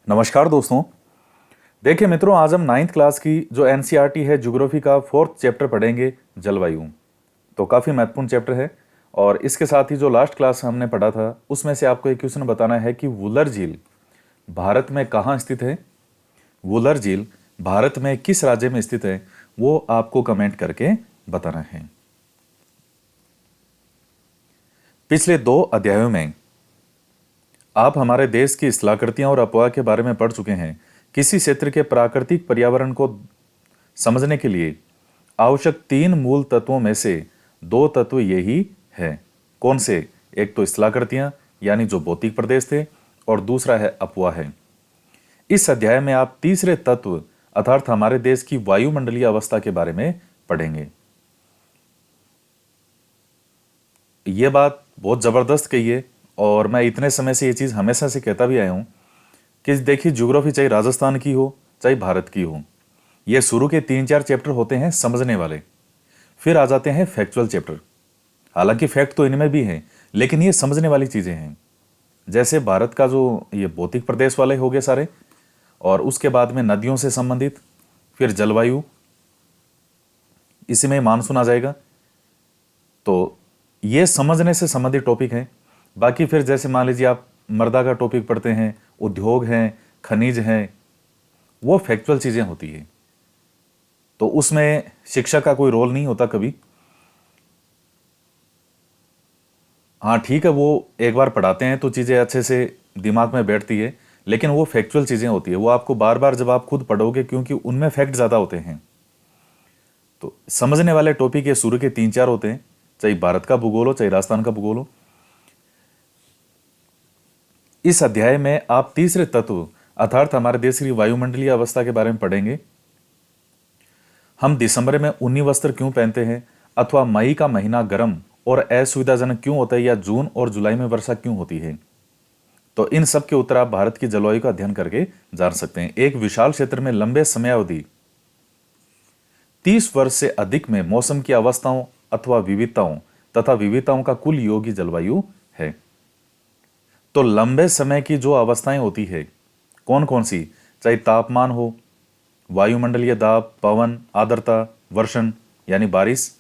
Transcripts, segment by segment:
नमस्कार दोस्तों। देखिए मित्रों, आज हम नाइन्थ क्लास की जो एनसीईआरटी है ज्योग्राफी का फोर्थ चैप्टर पढ़ेंगे, जलवायु। तो काफ़ी महत्वपूर्ण चैप्टर है। और इसके साथ ही जो लास्ट क्लास हमने पढ़ा था उसमें से आपको एक क्वेश्चन बताना है कि वुलर झील भारत में कहाँ स्थित है। वुलर झील भारत में किस राज्य में स्थित है, वो आपको कमेंट करके बताना है। पिछले 2 अध्यायों में आप हमारे देश की स्थलाकृतियां और अफवाह के बारे में पढ़ चुके हैं। किसी क्षेत्र के प्राकृतिक पर्यावरण को समझने के लिए आवश्यक 3 मूल तत्वों में से 2 तत्व यही है। कौन से? एक तो स्थलाकृतियां यानी जो भौतिक प्रदेश थे, और दूसरा है अफवाह है। इस अध्याय में आप तीसरे तत्व अर्थात हमारे देश की वायुमंडलीय अवस्था के बारे में पढ़ेंगे। यह बात बहुत जबरदस्त कही है और मैं इतने समय से ये चीज हमेशा से कहता भी आया हूं कि देखिए, ज्योग्राफी चाहे राजस्थान की हो चाहे भारत की हो, ये शुरू के 3-4 चैप्टर होते हैं समझने वाले, फिर आ जाते हैं फैक्चुअल चैप्टर। हालांकि फैक्ट तो इनमें भी हैं, लेकिन ये समझने वाली चीजें हैं। जैसे भारत का जो ये भौतिक प्रदेश वाले हो गए सारे, और उसके बाद में नदियों से संबंधित, फिर जलवायु, इसी में मानसून आ जाएगा। तो ये समझने से संबंधित टॉपिक है। बाकी फिर जैसे मान लीजिए आप मृदा का टॉपिक पढ़ते हैं, उद्योग हैं, खनिज हैं, वो फैक्चुअल चीजें होती है। तो उसमें शिक्षा का कोई रोल नहीं होता कभी। हाँ ठीक है, वो एक बार पढ़ाते हैं तो चीजें अच्छे से दिमाग में बैठती है, लेकिन वो फैक्चुअल चीजें होती है। वो आपको बार बार जब आप खुद पढ़ोगे, क्योंकि उनमें फैक्ट ज्यादा होते हैं। तो समझने वाले टॉपिक ये शुरू के 3-4 होते हैं, चाहे भारत का भूगोल हो चाहे राजस्थान का भूगोल हो। इस अध्याय में आप तीसरे तत्व अर्थात हमारे देश की वायुमंडलीय अवस्था के बारे में पढ़ेंगे। हम दिसंबर में ऊनी वस्त्र क्यों पहनते हैं, अथवा मई का महीना गर्म और असुविधाजनक क्यों होता है, या जून और जुलाई में वर्षा क्यों होती है। तो इन सब के उत्तर आप भारत की जलवायु का अध्ययन करके जान सकते हैं। एक विशाल क्षेत्र में लंबे समयावधि 30 वर्ष से अधिक में मौसम की अवस्थाओं अथवा विविधताओं तथा विविधताओं का कुल योग ही जलवायु है। तो लंबे समय की जो अवस्थाएं होती है, कौन कौन सी? चाहे तापमान हो, वायुमंडलीय दाब, पवन, आर्द्रता, वर्षण यानी बारिश।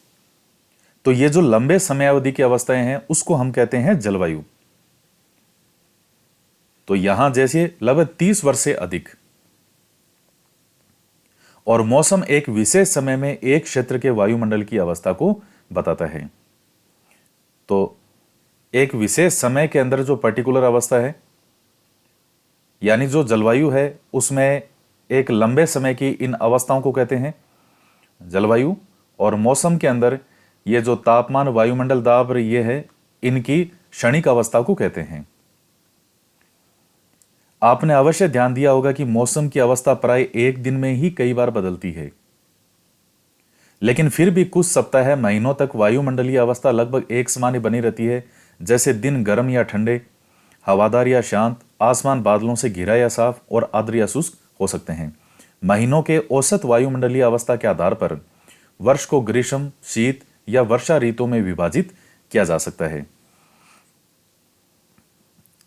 तो ये जो लंबे समयावधि की अवस्थाएं हैं उसको हम कहते हैं जलवायु। तो यहां जैसे लगभग 30 वर्ष से अधिक, और मौसम एक विशेष समय में एक क्षेत्र के वायुमंडल की अवस्था को बताता है। तो एक विशेष समय के अंदर जो पर्टिकुलर अवस्था है, यानी जो जलवायु है, उसमें एक लंबे समय की इन अवस्थाओं को कहते हैं जलवायु। और मौसम के अंदर ये जो तापमान, वायुमंडल दाब, ये है, इनकी क्षणिक अवस्था को कहते हैं। आपने अवश्य ध्यान दिया होगा कि मौसम की अवस्था प्राय एक दिन में ही कई बार बदलती है, लेकिन फिर भी कुछ सप्ताह, महीनों तक वायुमंडलीय अवस्था लगभग एक समान ही बनी रहती है। जैसे दिन गर्म या ठंडे, हवादार या शांत, आसमान बादलों से घिरा या साफ, और आर्द्र या शुष्क हो सकते हैं। महीनों के औसत वायुमंडलीय अवस्था के आधार पर वर्ष को ग्रीष्म, शीत या वर्षा ऋतुओं में विभाजित किया जा सकता है।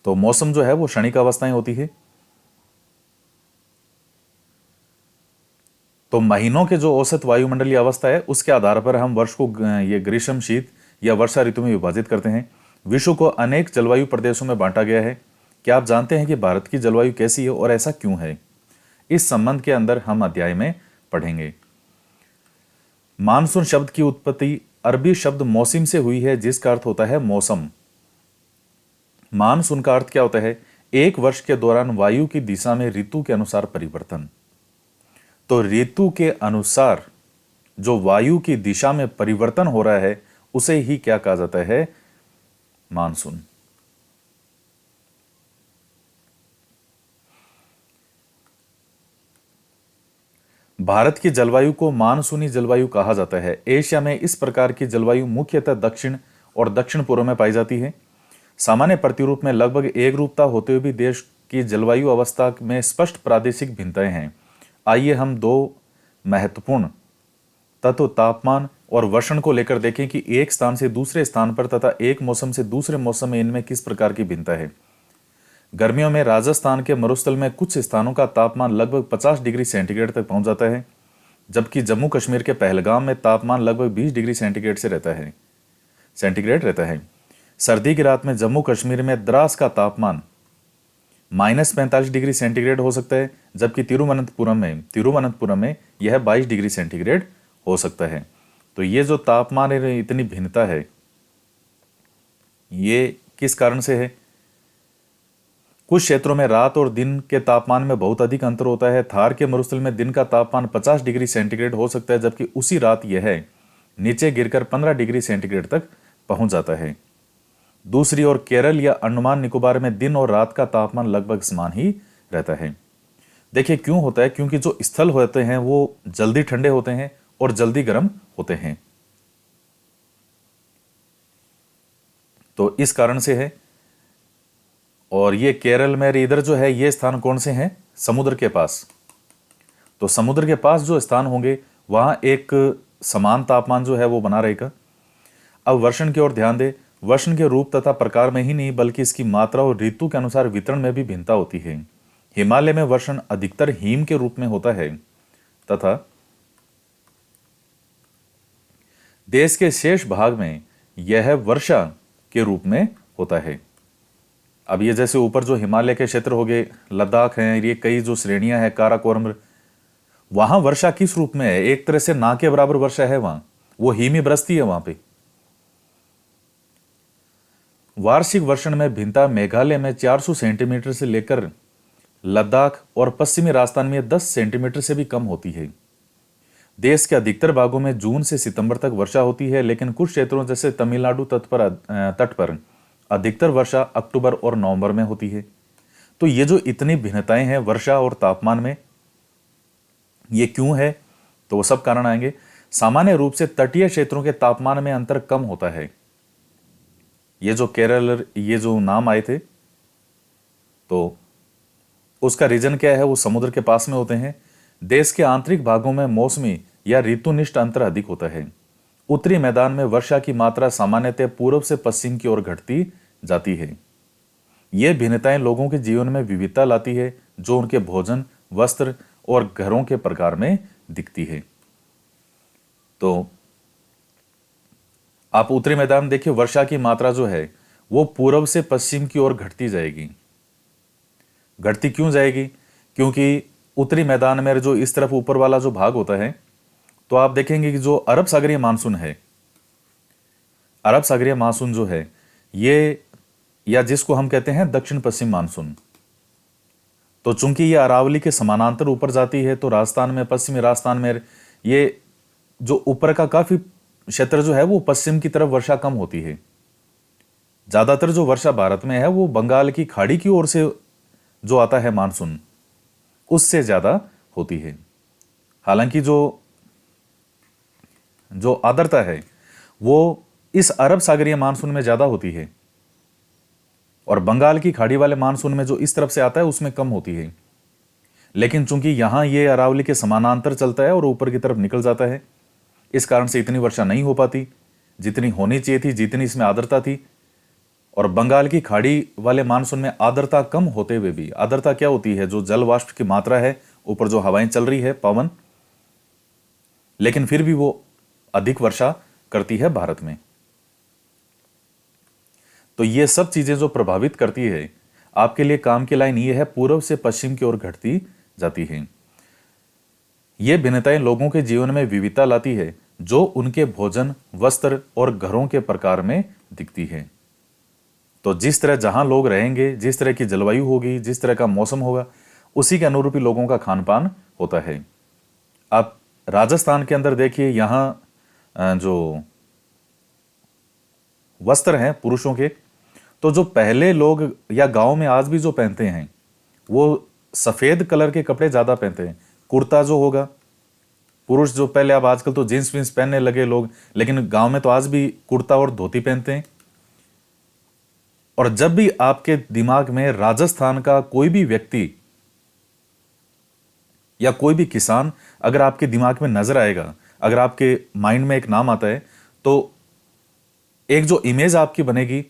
तो मौसम जो है वो क्षणिक अवस्थाएं होती है। तो महीनों के जो औसत वायुमंडलीय अवस्था है उसके आधार पर हम वर्ष को ये ग्रीष्म, शीत या वर्षा ऋतु में विभाजित करते हैं। विश्व को अनेक जलवायु प्रदेशों में बांटा गया है। क्या आप जानते हैं कि भारत की जलवायु कैसी है और ऐसा क्यों है? इस संबंध के अंदर हम अध्याय में पढ़ेंगे। मानसून शब्द की उत्पत्ति अरबी शब्द मौसिम से हुई है, जिसका अर्थ होता है मौसम। मानसून का अर्थ क्या होता है? एक वर्ष के दौरान वायु की दिशा में ऋतु के अनुसार परिवर्तन। तो ऋतु के अनुसार जो वायु की दिशा में परिवर्तन हो रहा है उसे ही क्या कहा जाता है? मानसून। भारत की जलवायु को मानसूनी जलवायु कहा जाता है। एशिया में इस प्रकार की जलवायु मुख्यतः दक्षिण और दक्षिण पूर्व में पाई जाती है। सामान्य प्रतिरूप में लगभग एक रूपता होते हुए भी देश की जलवायु अवस्था में स्पष्ट प्रादेशिक भिन्नताएं हैं। आइए हम 2 महत्वपूर्ण तत्व तापमान और वर्षण को लेकर देखें कि एक स्थान से दूसरे स्थान पर तथा एक मौसम से दूसरे मौसम में इनमें किस प्रकार की भिन्नता है। गर्मियों में राजस्थान के मरुस्थल में कुछ स्थानों का तापमान लगभग 50 डिग्री सेंटीग्रेड तक पहुंच जाता है, जबकि जम्मू कश्मीर के पहलगाम में तापमान लगभग 20 डिग्री सेंटीग्रेड रहता है। सर्दी की रात में जम्मू कश्मीर में द्रास का तापमान -45 डिग्री सेंटीग्रेड हो सकता है, जबकि तिरुवनंतपुरम में यह 22 डिग्री सेंटीग्रेड हो सकता है। तो ये जो तापमान है, इतनी भिन्नता है, ये किस कारण से है? कुछ क्षेत्रों में रात और दिन के तापमान में बहुत अधिक अंतर होता है। थार के मरुस्थल में दिन का तापमान 50 डिग्री सेंटीग्रेड हो सकता है, जबकि उसी रात यह नीचे गिरकर 15 डिग्री सेंटीग्रेड तक पहुंच जाता है। दूसरी ओर केरल या अंडमान निकोबार में दिन और रात का तापमान लगभग समान ही रहता है। देखिए क्यों होता है? क्योंकि जो स्थल होते हैं वो जल्दी ठंडे होते हैं और जल्दी गर्म होते हैं, तो इस कारण से है। और ये केरल में इधर जो है, ये स्थान कौन से हैं? समुद्र के पास। तो समुद्र के पास जो स्थान होंगे वहां एक समान तापमान जो है वो बना रहेगा। अब वर्षण की ओर ध्यान दें। वर्षण के रूप तथा प्रकार में ही नहीं बल्कि इसकी मात्रा और ऋतु के अनुसार वितरण में भी भिन्नता होती है। हिमालय में वर्षण अधिकतर हिम के रूप में होता है तथा देश के शेष भाग में यह वर्षा के रूप में होता है। अब ये जैसे ऊपर जो हिमालय के क्षेत्र हो गए, लद्दाख हैं, ये कई जो श्रेणियां हैं, काराकोरम, वहां वर्षा किस रूप में है? एक तरह से ना के बराबर वर्षा है वहां, वो हिम ही बरसती है वहां पे। वार्षिक वर्षण में भिन्नता मेघालय में 400 सेंटीमीटर से लेकर लद्दाख और पश्चिमी राजस्थान में 10 सेंटीमीटर से भी कम होती है। देश के अधिकतर भागों में जून से सितंबर तक वर्षा होती है, लेकिन कुछ क्षेत्रों जैसे तमिलनाडु तट पर अधिकतर वर्षा अक्टूबर और नवंबर में होती है। तो ये जो इतनी भिन्नताएं हैं वर्षा और तापमान में, ये क्यों है? तो वो सब कारण आएंगे। सामान्य रूप से तटीय क्षेत्रों के तापमान में अंतर कम होता है। ये जो केरल, ये जो नाम आए थे, तो उसका रीजन क्या है? वो समुद्र के पास में होते हैं। देश के आंतरिक भागों में मौसमी या ऋतुनिष्ठ अंतर अधिक होता है। उत्तरी मैदान में वर्षा की मात्रा सामान्यतः पूर्व से पश्चिम की ओर घटती जाती है। ये भिन्नताएं लोगों के जीवन में विविधता लाती है, जो उनके भोजन, वस्त्र और घरों के प्रकार में दिखती है। तो आप उत्तरी मैदान में देखिए, वर्षा की मात्रा जो है वो पूर्व से पश्चिम की ओर घटती जाएगी। घटती क्यों जाएगी? क्योंकि उत्तरी मैदान में जो इस तरफ ऊपर वाला जो भाग होता है, तो आप देखेंगे कि जो अरब सागरीय मानसून है, अरब सागरीय मानसून जो है ये, या जिसको हम कहते हैं दक्षिण पश्चिम मानसून, तो चूंकि ये अरावली के समानांतर ऊपर जाती है, तो राजस्थान में, पश्चिमी राजस्थान में ये जो ऊपर का काफी क्षेत्र जो है वो पश्चिम की तरफ वर्षा कम होती है। ज्यादातर जो वर्षा भारत में है वो बंगाल की खाड़ी की ओर से जो आता है मानसून, उससे ज्यादा होती है। हालांकि जो आर्द्रता है वो इस अरब सागरीय मानसून में ज्यादा होती है, और बंगाल की खाड़ी वाले मानसून में जो इस तरफ से आता है उसमें कम होती है। लेकिन चूंकि यहां ये अरावली के समानांतर चलता है और ऊपर की तरफ निकल जाता है, इस कारण से इतनी वर्षा नहीं हो पाती जितनी होनी चाहिए थी, जितनी इसमें आर्द्रता थी। और बंगाल की खाड़ी वाले मानसून में आर्द्रता कम होते हुए भी, आर्द्रता क्या होती है? जो जल वाष्प की मात्रा है, ऊपर जो हवाएं चल रही है, पवन, लेकिन फिर भी वो अधिक वर्षा करती है भारत में। तो ये सब चीजें जो प्रभावित करती है, आपके लिए काम की लाइन ये है, पूर्व से पश्चिम की ओर घटती जाती है। ये भिन्नताएं लोगों के जीवन में विविधता लाती है, जो उनके भोजन, वस्त्र और घरों के प्रकार में दिखती है। तो जिस तरह जहां लोग रहेंगे, जिस तरह की जलवायु होगी, जिस तरह का मौसम होगा, उसी के अनुरूप ही लोगों का खान पान होता है। आप राजस्थान के अंदर देखिए, यहां जो वस्त्र हैं पुरुषों के, तो जो पहले लोग या गांव में आज भी जो पहनते हैं वो सफेद कलर के कपड़े ज्यादा पहनते हैं। कुर्ता जो होगा, पुरुष जो पहले, अब आजकल तो जींस वींस पहनने लगे लोग, लेकिन गांव में तो आज भी कुर्ता और धोती पहनते हैं। और जब भी आपके दिमाग में राजस्थान का कोई भी व्यक्ति या कोई भी किसान अगर आपके दिमाग में नजर आएगा, अगर आपके माइंड में एक नाम आता है, तो एक जो इमेज आपकी बनेगी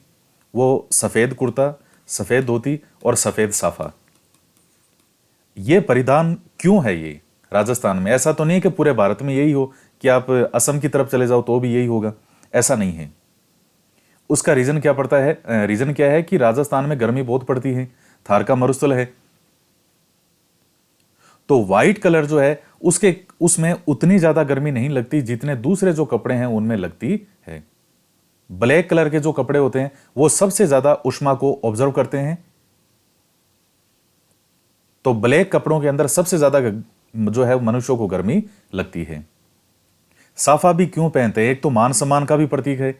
वो सफेद कुर्ता, सफेद धोती और सफेद साफा। ये परिधान क्यों है ये राजस्थान में? ऐसा तो नहीं कि पूरे भारत में यही हो, कि आप असम की तरफ चले जाओ तो भी यही होगा, ऐसा नहीं है। उसका रीजन क्या पड़ता है? रीजन क्या है कि राजस्थान में गर्मी बहुत पड़ती है, थार का मरुस्थल है, तो व्हाइट कलर जो है उसमें उतनी ज्यादा गर्मी नहीं लगती जितने दूसरे जो कपड़े हैं उनमें लगती है। ब्लैक कलर के जो कपड़े होते हैं वो सबसे ज्यादा ऊष्मा को ऑब्जर्व करते हैं, तो ब्लैक कपड़ों के अंदर सबसे ज्यादा जो है मनुष्यों को गर्मी लगती है। साफा भी क्यों पहनते हैं? एक तो मान सम्मान का भी प्रतीक है,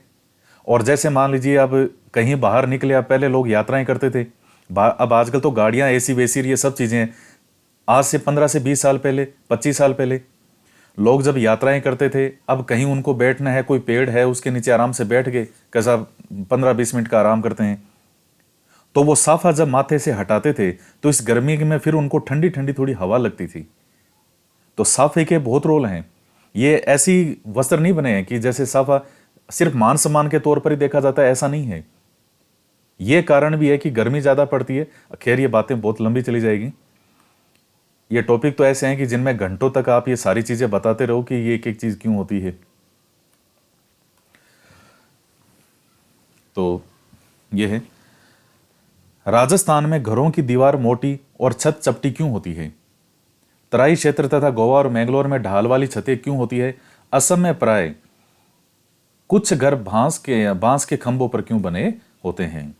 और जैसे मान लीजिए अब कहीं बाहर निकले, अब पहले लोग यात्राएं करते थे, अब आजकल तो गाड़ियां एसी वेसी ये सब चीजें हैं। आज से 15 से 20 साल पहले, 25 साल पहले लोग जब यात्राएं करते थे, अब कहीं उनको बैठना है, कोई पेड़ है उसके नीचे आराम से बैठ गए, कैसा 15-20 मिनट का आराम करते हैं, तो वो साफा जब माथे से हटाते थे तो इस गर्मी में फिर उनको ठंडी ठंडी थोड़ी हवा लगती थी। तो साफे के बहुत रोल हैं। ये ऐसी वस्त्र नहीं बने हैं कि जैसे साफा सिर्फ मान सम्मान के तौर पर ही देखा जाता है, ऐसा नहीं है। ये कारण भी है कि गर्मी ज्यादा पड़ती है। खैर ये बातें बहुत लंबी चली जाएगी, ये टॉपिक तो ऐसे हैं कि जिनमें घंटों तक आप ये सारी चीजें बताते रहो कि ये एक एक चीज क्यों होती है। तो ये है, राजस्थान में घरों की दीवार मोटी और छत चपटी क्यों होती है? तराई क्षेत्र तथा गोवा और मैंगलोर में ढाल वाली छतें क्यों होती है? असम में प्राय कुछ घर बांस के खंभों पर क्यों बने होते हैं?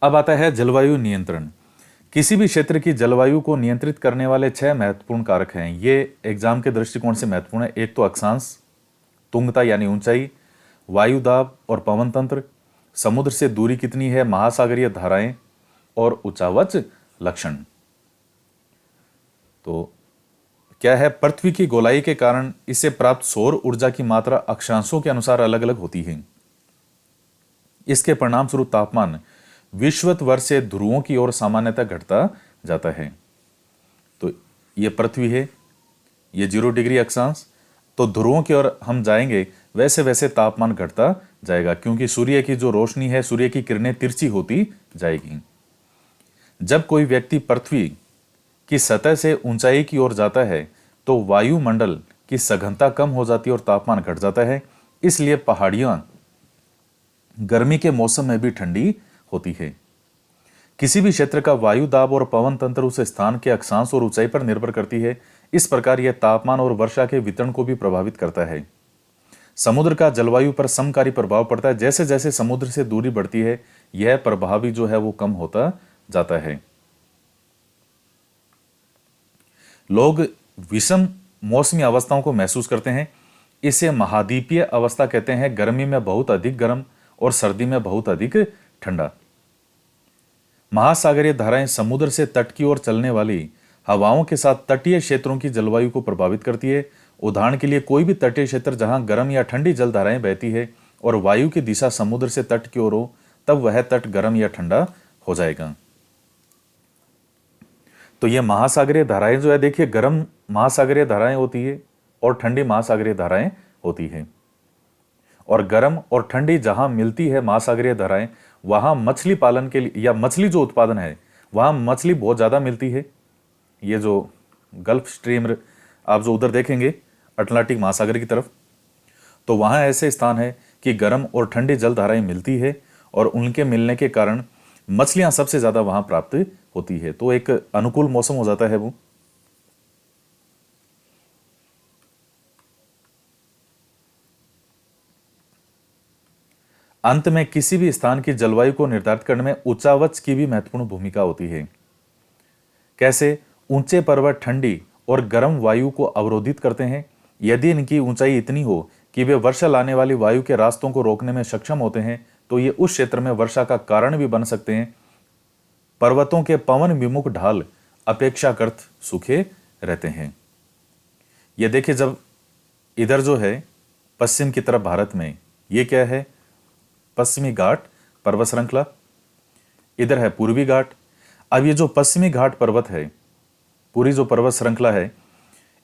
अब आता है जलवायु नियंत्रण। किसी भी क्षेत्र की जलवायु को नियंत्रित करने वाले 6 महत्वपूर्ण कारक हैं। ये एग्जाम के दृष्टिकोण से महत्वपूर्ण है। एक तो अक्षांश, तुंगता यानी ऊंचाई, वायु दाब और पवन तंत्र, समुद्र से दूरी कितनी है, महासागरीय धाराएं और उच्चावच लक्षण। तो क्या है, पृथ्वी की गोलाई के कारण इससे प्राप्त सौर ऊर्जा की मात्रा अक्षांशों के अनुसार अलग अलग होती है। इसके परिणाम स्वरूप तापमान विश्वत वर्ष से ध्रुवों की ओर सामान्यतः घटता जाता है। तो ये पृथ्वी है, ये 0 डिग्री अक्षांश, तो ध्रुवों की ओर हम जाएंगे वैसे वैसे तापमान घटता जाएगा, क्योंकि सूर्य की जो रोशनी है, सूर्य की किरणें तिरछी होती जाएगी। जब कोई व्यक्ति पृथ्वी की सतह से ऊंचाई की ओर जाता है तो वायुमंडल की सघनता कम हो जाती है और तापमान घट जाता है। इसलिए पहाड़ियां गर्मी के मौसम में भी ठंडी होती है। किसी भी क्षेत्र का वायु दाब और पवन तंत्र उस स्थान के अक्षांश और ऊंचाई पर निर्भर करती है। इस प्रकार यह तापमान और वर्षा के वितरण को भी प्रभावित करता है। समुद्र का जलवायु पर समकारी प्रभाव पड़ता है। जैसे जैसे समुद्र से दूरी बढ़ती है, यह प्रभाव भी जो है वो कम होता जाता है। लोग विषम मौसमी अवस्थाओं को महसूस करते हैं। इसे महाद्वीपीय अवस्था कहते हैं। गर्मी में बहुत अधिक गर्म और सर्दी में बहुत अधिक ठंडा। महासागरीय धाराएं समुद्र से तट की ओर चलने वाली हवाओं के साथ तटीय क्षेत्रों की जलवायु को प्रभावित करती है। उदाहरण के लिए कोई भी तटीय क्षेत्र जहां गर्म या ठंडी जल धाराएं बहती है और वायु की दिशा समुद्र से तट की ओर हो, तब वह तट गर्म या ठंडा हो जाएगा। तो ये महासागरीय धाराएं जो है, देखिए गर्म महासागरीय धाराएं होती है और ठंडी महासागरीय धाराएं होती है। और गर्म और ठंडी जहां मिलती है महासागरीय धाराएं, वहां मछली पालन के लिए या मछली जो उत्पादन है, वहां मछली बहुत ज्यादा मिलती है। ये जो गल्फ स्ट्रीम आप जो उधर देखेंगे अटलांटिक महासागर की तरफ, तो वहां ऐसे स्थान है कि गर्म और ठंडी जल धाराएं मिलती है और उनके मिलने के कारण मछलियां सबसे ज्यादा वहां प्राप्त होती है। तो एक अनुकूल मौसम हो जाता है वो। अंत में किसी भी स्थान की जलवायु को निर्धारित करने में उच्चावच की भी महत्वपूर्ण भूमिका होती है। कैसे? ऊंचे पर्वत ठंडी और गर्म वायु को अवरोधित करते हैं। यदि इनकी ऊंचाई इतनी हो कि वे वर्षा लाने वाली वायु के रास्तों को रोकने में सक्षम होते हैं, तो ये उस क्षेत्र में वर्षा का कारण भी बन सकते हैं। पर्वतों के पवन विमुख ढाल अपेक्षाकृत सूखे रहते हैं। ये देखिए, जब इधर जो है पश्चिम की तरफ भारत में, ये क्या है? पश्चिमी घाट पर्वत श्रृंखला, इधर है पूर्वी घाट। अब ये जो पश्चिमी घाट पर्वत है, पूरी जो पर्वत श्रृंखला है,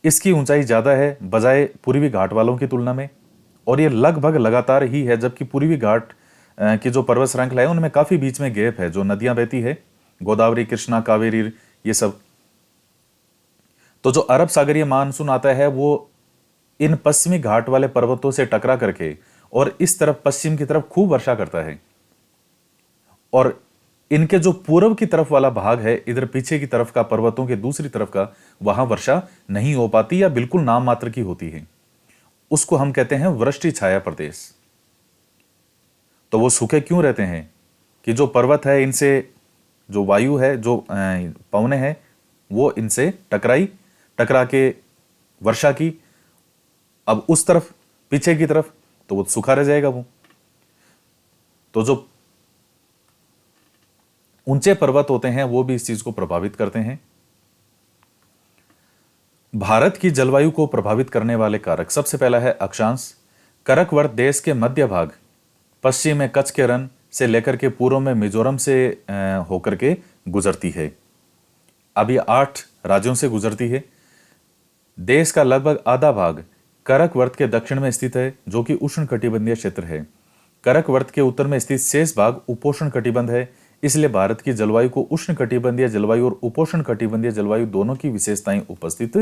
इसकी ऊंचाई ज़्यादा है बजाय पूर्वी घाट वालों की तुलना में, और ये लगभग लगातार ही है, जबकि पूर्वी घाट की जो पर्वत श्रृंखला है उनमें काफ़ी बीच में गैप है, जो नदियां बहती है गोदावरी, कृष्णा, कावेरी, ये सब। तो जो अरब सागरीय मानसून आता है वो इन पश्चिमी घाट वाले पर्वतों से टकरा करके और इस तरफ पश्चिम की तरफ खूब वर्षा करता है, और इनके जो पूर्व की तरफ वाला भाग है, इधर पीछे की तरफ का, पर्वतों के दूसरी तरफ का, वहां वर्षा नहीं हो पाती या बिल्कुल नाम मात्र की होती है। उसको हम कहते हैं वृष्टि छाया प्रदेश। तो वो सूखे क्यों रहते हैं कि जो पर्वत है इनसे, जो वायु है, जो पवने हैं, वो इनसे टकरा के वर्षा की, अब उस तरफ पीछे की तरफ, तो वो सूखा रह जाएगा वो। तो जो ऊंचे पर्वत होते हैं वो भी इस चीज को प्रभावित करते हैं। भारत की जलवायु को प्रभावित करने वाले कारक, सबसे पहला है अक्षांश। करकवर्त देश के मध्य भाग, पश्चिम में कच्छ के रण से लेकर के पूर्व में मिजोरम से होकर के गुजरती है। अब ये 8 राज्यों से गुजरती है। देश का लगभग आधा भाग करकवर्त के दक्षिण में स्थित है, जो कि उष्ण कटिबंधीय क्षेत्र है। करकवर्त के उत्तर में स्थित शेष भाग उपोष्ण कटिबंध है। इसलिए भारत की जलवायु को उष्ण कटिबंधीय जलवायु और उपोष्ण कटिबंधीय जलवायु दोनों की विशेषताएं उपस्थित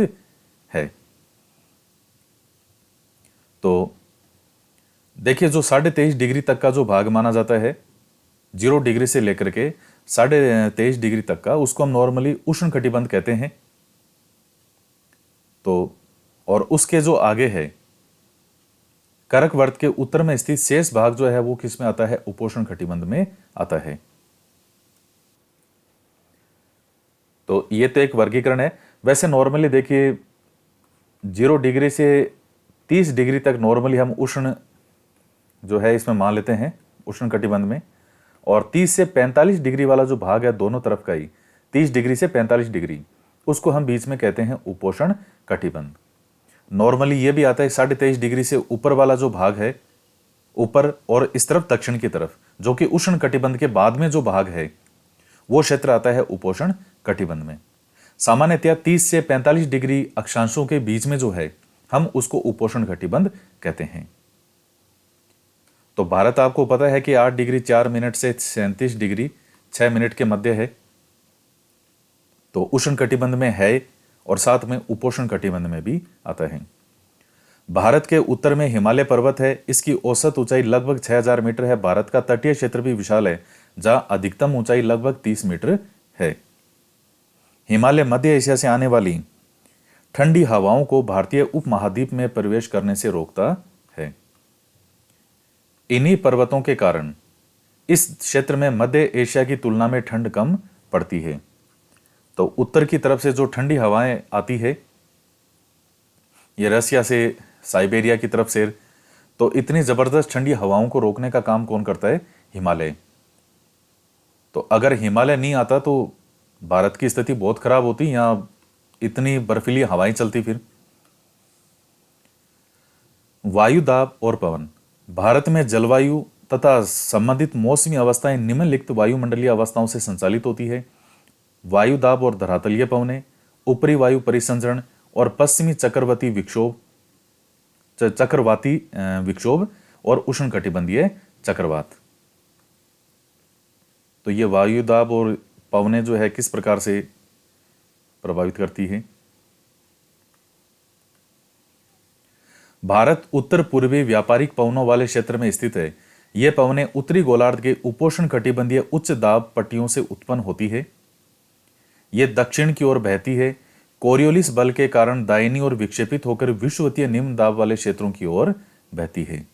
है। तो देखिए, जो 23.5 डिग्री तक का जो भाग माना जाता है, 0 डिग्री से लेकर के 23.5 डिग्री तक का, उसको हम नॉर्मली उष्ण कटिबंध कहते हैं। तो और उसके जो आगे है, करकवर्त के उत्तर में स्थित शेष भाग जो है वो किस में आता है? उपोष्ण कटिबंध में आता है। तो ये तो एक वर्गीकरण है। वैसे नॉर्मली देखिए, 0 डिग्री से 30 डिग्री तक नॉर्मली हम उष्ण जो है इसमें मान लेते हैं, उष्ण कटिबंध में। और 30 से 45 डिग्री वाला जो भाग है दोनों तरफ का ही, 30 डिग्री से 45 डिग्री, उसको हम बीच में कहते हैं उपोष्ण कटिबंध। नॉर्मली ये भी आता है 23.5 डिग्री से ऊपर वाला जो भाग है, ऊपर और इस तरफ दक्षिण की तरफ, जो कि उष्ण कटिबंध के बाद में जो भाग है, वो क्षेत्र आता है उपोष्ण कटिबंध में। सामान्यतः 30 से 45 डिग्री अक्षांशों के बीच में जो है, हम उसको उपोष्ण कटिबंध कहते हैं। तो भारत आपको पता है कि 8 डिग्री 4 मिनट से 37 डिग्री 6 मिनट के मध्य है, तो उष्ण कटिबंध में है और साथ में उपोष्ण कटिबंध में भी आता है। भारत के उत्तर में हिमालय पर्वत है। इसकी औसत ऊंचाई लगभग 6000 मीटर है। भारत का तटीय क्षेत्र भी विशाल है, जहां अधिकतम ऊंचाई लगभग 30 मीटर है। हिमालय मध्य एशिया से आने वाली ठंडी हवाओं को भारतीय उपमहाद्वीप में प्रवेश करने से रोकता है। इन्हीं पर्वतों के कारण इस क्षेत्र में मध्य एशिया की तुलना में ठंड कम पड़ती है। तो उत्तर की तरफ से जो ठंडी हवाएं आती है, ये रसिया से, साइबेरिया की तरफ से, तो इतनी जबरदस्त ठंडी हवाओं को रोकने का काम कौन करता है? हिमालय। तो अगर हिमालय नहीं आता तो भारत की स्थिति बहुत खराब होती, यहां इतनी बर्फीली हवाएं चलती। फिर वायु दाब और पवन। भारत में जलवायु तथा संबंधित मौसमी अवस्थाएं निम्नलिखित वायुमंडलीय अवस्थाओं से संचालित होती है: वायु दाब और धरातलीय पवनें, ऊपरी वायु परिसंचरण और पश्चिमी चक्रवाती विक्षोभ और उष्णकटिबंधीय चक्रवात। तो ये वायु दाब और पवनें जो है किस प्रकार से प्रभावित करती है? भारत उत्तर पूर्वी व्यापारिक पवनों वाले क्षेत्र में स्थित है। ये पवनें उत्तरी गोलार्ध के उपोष्ण कटिबंधीय उच्च दाब पट्टियों से उत्पन्न होती है। ये दक्षिण की ओर बहती है। कोरियोलिस बल के कारण दाहिनी ओर विक्षेपित होकर विषुवतीय निम्न दाब वाले क्षेत्रों की ओर बहती है।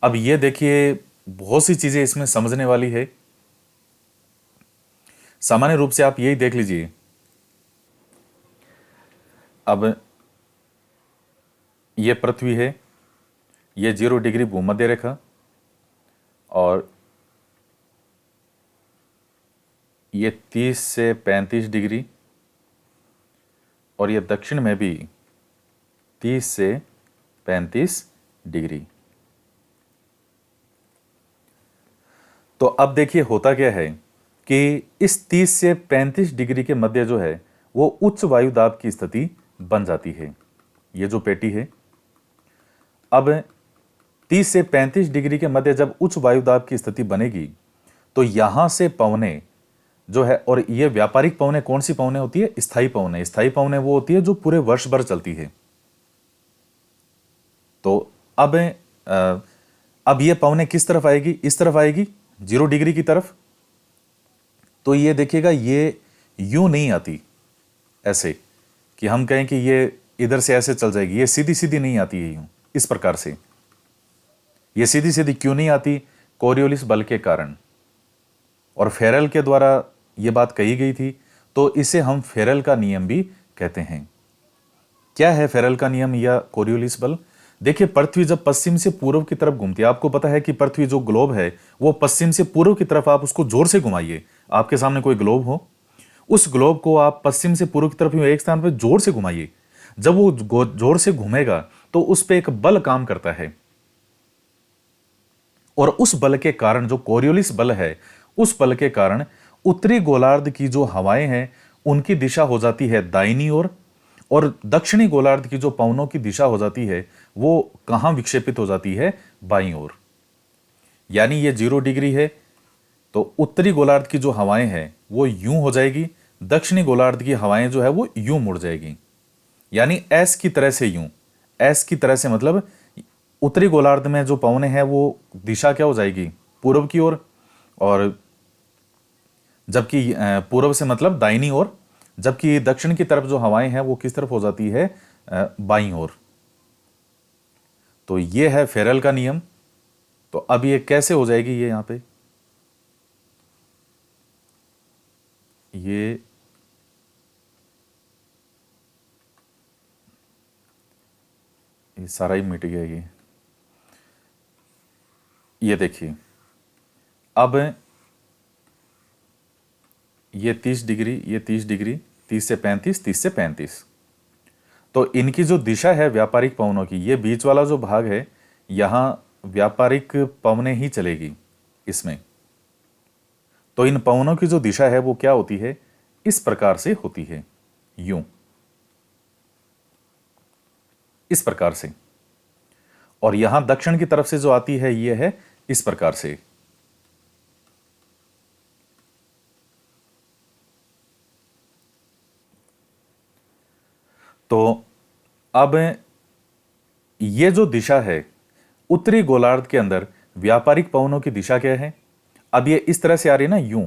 अब ये देखिए, बहुत सी चीजें इसमें समझने वाली है। सामान्य रूप से आप यही देख लीजिए, अब ये पृथ्वी है, ये 0 डिग्री भूमध्य रेखा, और ये 30 से 35 डिग्री, और ये दक्षिण में भी 30 से 35 डिग्री। तो अब देखिए होता क्या है कि इस 30 से 35 डिग्री के मध्य जो है वो उच्च वायु दाब की स्थिति बन जाती है, ये जो पेटी है। अब 30 से 35 डिग्री के मध्य जब उच्च वायुदाब की स्थिति बनेगी तो यहां से पवनें जो है, और ये व्यापारिक पवनें कौन सी पवनें होती है? स्थायी पवनें। स्थायी पवनें वो होती है जो पूरे वर्ष भर चलती है। तो अब ये पवनें किस तरफ आएगी? इस तरफ आएगी, 0 डिग्री की तरफ। तो ये देखिएगा, ये यूं नहीं आती ऐसे कि हम कहें कि ये इधर से ऐसे चल जाएगी। ये सीधी सीधी नहीं आती है यूं, इस प्रकार से। ये सीधी सीधी क्यों नहीं आती? कोरियोलिस बल के कारण। और फेरेल के द्वारा ये बात कही गई थी, तो इसे हम फेरेल का नियम भी कहते हैं। क्या है फेरेल का नियम या कोरियोलिस बल? देखिए, पृथ्वी जब पश्चिम से पूर्व की तरफ घूमती है, आपको पता है कि पृथ्वी जो ग्लोब है वो पश्चिम से पूर्व की तरफ, आप उसको जोर से घुमाइए। आपके सामने कोई ग्लोब हो, उस ग्लोब को आप पश्चिम से पूर्व की तरफ एक स्थान पर जोर से घुमाइए। जब वो जोर से घूमेगा तो उस पर एक बल काम करता है, और उस बल के कारण, जो कोरियोलिस बल है, उस बल के कारण उत्तरी गोलार्ध की जो हवाएं हैं उनकी दिशा हो जाती है दाहिनी ओर, और दक्षिणी गोलार्ध की जो पवनों की दिशा हो जाती है वो कहां विक्षेपित हो जाती है? बाईं ओर। यानी ये 0 डिग्री है तो उत्तरी गोलार्ध की जो हवाएं हैं वो यूं हो जाएगी, दक्षिणी गोलार्ध की हवाएं जो है वो यूं मुड़ जाएगी। यानी एस की तरह से यूं, एस की तरह से, मतलब उत्तरी गोलार्ध में जो पवनें हैं वो दिशा क्या हो जाएगी? पूर्व की ओर। और जबकि पूर्व से मतलब दाहिनी ओर, जबकि दक्षिण की तरफ जो हवाएं हैं वो किस तरफ हो जाती है? बाईं ओर। तो ये है फेरेल का नियम। तो अब ये कैसे हो जाएगी? ये यहां पे ये सारा ही मिट गया। ये देखिए, अब ये 30 डिग्री, ये 30 डिग्री, 30 से 35, 30 से 35। तो इनकी जो दिशा है व्यापारिक पवनों की, ये बीच वाला जो भाग है, यहां व्यापारिक पवनें ही चलेगी इसमें। तो इन पवनों की जो दिशा है वो क्या होती है? इस प्रकार से होती है, यूं, इस प्रकार से। और यहां दक्षिण की तरफ से जो आती है ये है इस प्रकार से। तो अब ये जो दिशा है उत्तरी गोलार्ध के अंदर व्यापारिक पवनों की दिशा क्या है? अब ये इस तरह से आ रही है ना, यूं।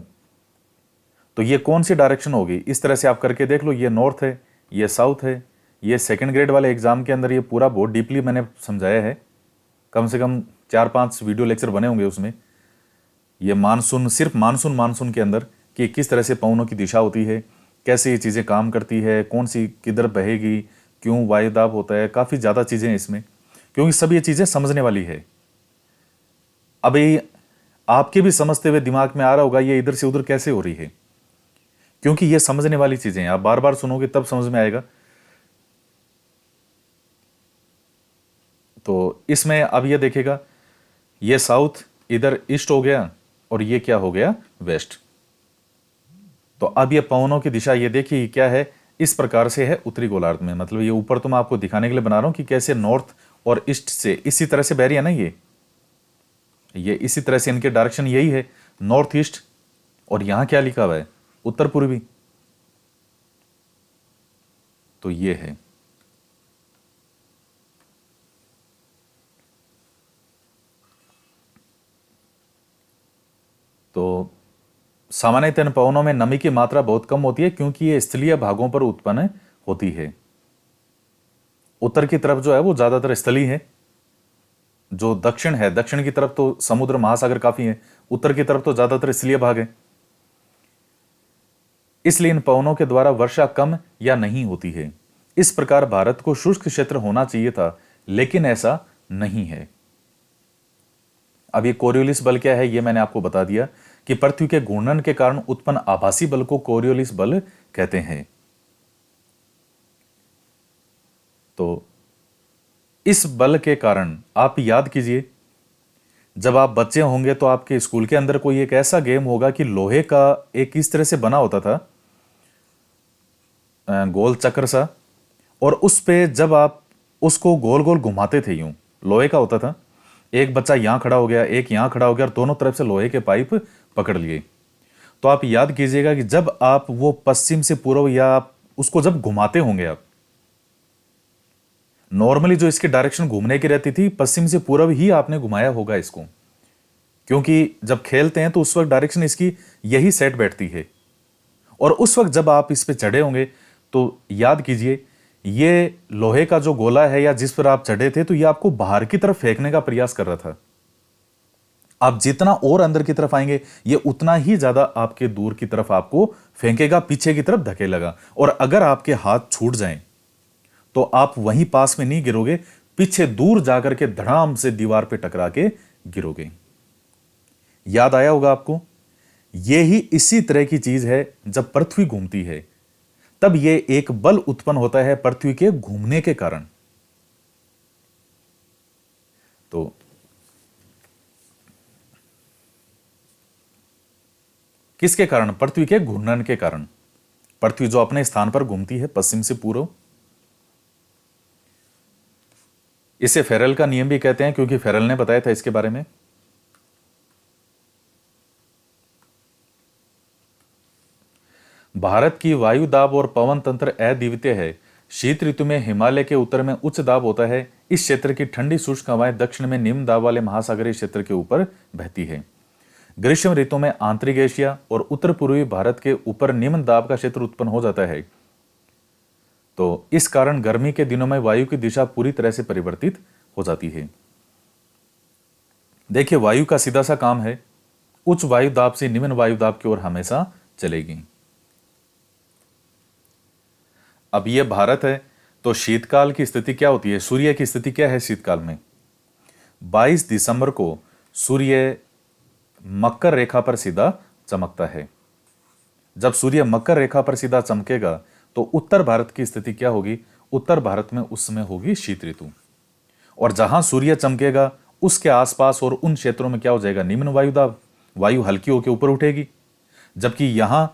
तो ये कौन सी डायरेक्शन होगी? इस तरह से आप करके देख लो। ये नॉर्थ है, ये साउथ है। ये सेकंड ग्रेड वाले एग्जाम के अंदर ये पूरा बहुत डीपली मैंने समझाया है। कम से कम 4-5 वीडियो लेक्चर बने होंगे उसमें। ये मानसून, सिर्फ मानसून के अंदर कि किस तरह से पवनों की दिशा होती है, कैसे ये चीज़ें काम करती है, कौन सी किधर बहेगी, क्यों वायुदाब होता है, काफ़ी ज़्यादा चीज़ें हैं इसमें, क्योंकि सब ये चीज़ें समझने वाली है। अब ये आपके भी समझते हुए दिमाग में आ रहा होगा ये इधर से उधर कैसे हो रही है, क्योंकि ये समझने वाली चीज़ें हैं। आप बार बार सुनोगे तब समझ में आएगा। तो इसमें अब ये देखेगा, ये साउथ इधर ईस्ट हो गया और ये क्या हो गया? वेस्ट। तो अब ये पवनों की दिशा ये देखिए क्या है? इस प्रकार से है उत्तरी गोलार्ध में। मतलब ये ऊपर तो मैं आपको दिखाने के लिए बना रहा हूं कि कैसे नॉर्थ और ईस्ट से इसी तरह से बह रही है ना, ये इसी तरह से, इनके डायरेक्शन यही है, नॉर्थ ईस्ट। और यहां क्या लिखा हुआ है? उत्तर पूर्वी। तो ये है। तो सामान्यतः इन पवनों में नमी की मात्रा बहुत कम होती है क्योंकि ये स्थलीय भागों पर उत्पन्न होती है। उत्तर की तरफ जो है वो ज्यादातर स्थलीय है। जो दक्षिण है, दक्षिण की तरफ तो समुद्र महासागर काफी है, उत्तर की तरफ तो ज्यादातर स्थलीय भाग है। इसलिए इन पवनों के द्वारा वर्षा कम या नहीं होती है। इस प्रकार भारत को शुष्क क्षेत्र होना चाहिए था, लेकिन ऐसा नहीं है। अब ये कोरियोलिस बल क्या है ये मैंने आपको बता दिया कि पृथ्वी के घूर्णन के कारण उत्पन्न आभासी बल को कोरियोलिस बल कहते हैं। तो इस बल के कारण आप याद कीजिए, जब आप बच्चे होंगे तो आपके स्कूल के अंदर कोई एक ऐसा गेम होगा कि लोहे का एक इस तरह से बना होता था गोल चक्र सा, और उस पे जब आप उसको गोल गोल घुमाते थे, यूं लोहे का होता था, एक बच्चा यहां खड़ा हो गया, एक यहां खड़ा हो गया और दोनों तरफ से लोहे के पाइप पकड़ लिए। तो आप याद कीजिएगा कि जब आप वो पश्चिम से पूर्व या आप उसको जब घुमाते होंगे, आप नॉर्मली जो इसकी डायरेक्शन घूमने की रहती थी, पश्चिम से पूर्व ही आपने घुमाया होगा इसको, क्योंकि जब खेलते हैं तो उस वक्त डायरेक्शन इसकी यही सेट बैठती है। और उस वक्त जब आप इस पे चढ़े होंगे तो याद कीजिए, ये लोहे का जो गोला है या जिस पर आप चढ़े थे, तो ये आपको बाहर की तरफ फेंकने का प्रयास कर रहा था। आप जितना और अंदर की तरफ आएंगे, ये उतना ही ज्यादा आपके दूर की तरफ आपको फेंकेगा, पीछे की तरफ धकेलेगा। और अगर आपके हाथ छूट जाएं तो आप वहीं पास में नहीं गिरोगे, पीछे दूर जाकर के धड़ाम से दीवार पे टकरा के गिरोगे। याद आया होगा आपको? ये ही इसी तरह की चीज है, जब पृथ्वी घूमती है तब ये एक बल उत्पन्न होता है पृथ्वी के घूमने के कारण। तो किसके कारण? पृथ्वी के घूर्णन के कारण। पृथ्वी जो अपने स्थान पर घूमती है पश्चिम से पूर्व, इसे फेरेल का नियम भी कहते हैं, क्योंकि फेरेल ने बताया था इसके बारे में। भारत की वायु दाब और पवन तंत्र अद्वितीय है। शीत ऋतु में हिमालय के उत्तर में उच्च दाब होता है। इस क्षेत्र की ठंडी शुष्क हवाएं दक्षिण में निम्न दाब वाले महासागरीय क्षेत्र के ऊपर बहती है। ग्रीष्म ऋतु में आंतरिक एशिया और उत्तर पूर्वी भारत के ऊपर निम्न दाब का क्षेत्र उत्पन्न हो जाता है। तो इस कारण गर्मी के दिनों में वायु की दिशा पूरी तरह से परिवर्तित हो जाती है। देखिए, वायु का सीधा सा काम है उच्च वायु दाब से निम्न वायु दाब की ओर हमेशा चलेगी। अब यह भारत है, तो शीतकाल की स्थिति क्या होती है? सूर्य की स्थिति क्या है शीतकाल में? 22 दिसंबर को सूर्य मकर रेखा पर सीधा चमकता है। जब सूर्य मकर रेखा पर सीधा चमकेगा तो उत्तर भारत की स्थिति क्या होगी? उत्तर भारत में उस समय होगी शीत ऋतु। और जहां सूर्य चमकेगा उसके आसपास और उन क्षेत्रों में क्या हो जाएगा? निम्न वायु दाब। वायु हल्की होकर ऊपर उठेगी। जबकि यहां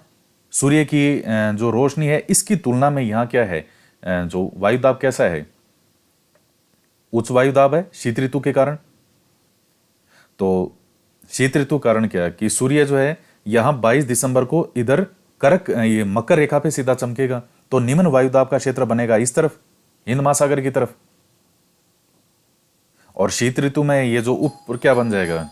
सूर्य की जो रोशनी है, इसकी तुलना में यहां क्या है? जो वायु दाब कैसा है? उच्च वायु दाब है शीत ऋतु के कारण। तो शीत ऋतु कारण क्या है कि सूर्य जो है यहां 22 दिसंबर को इधर ये मकर रेखा पे सीधा चमकेगा, तो निम्न वायुदाब का क्षेत्र बनेगा इस तरफ, हिंद महासागर की तरफ। और शीत ऋतु में ये जो ऊपर क्या बन जाएगा?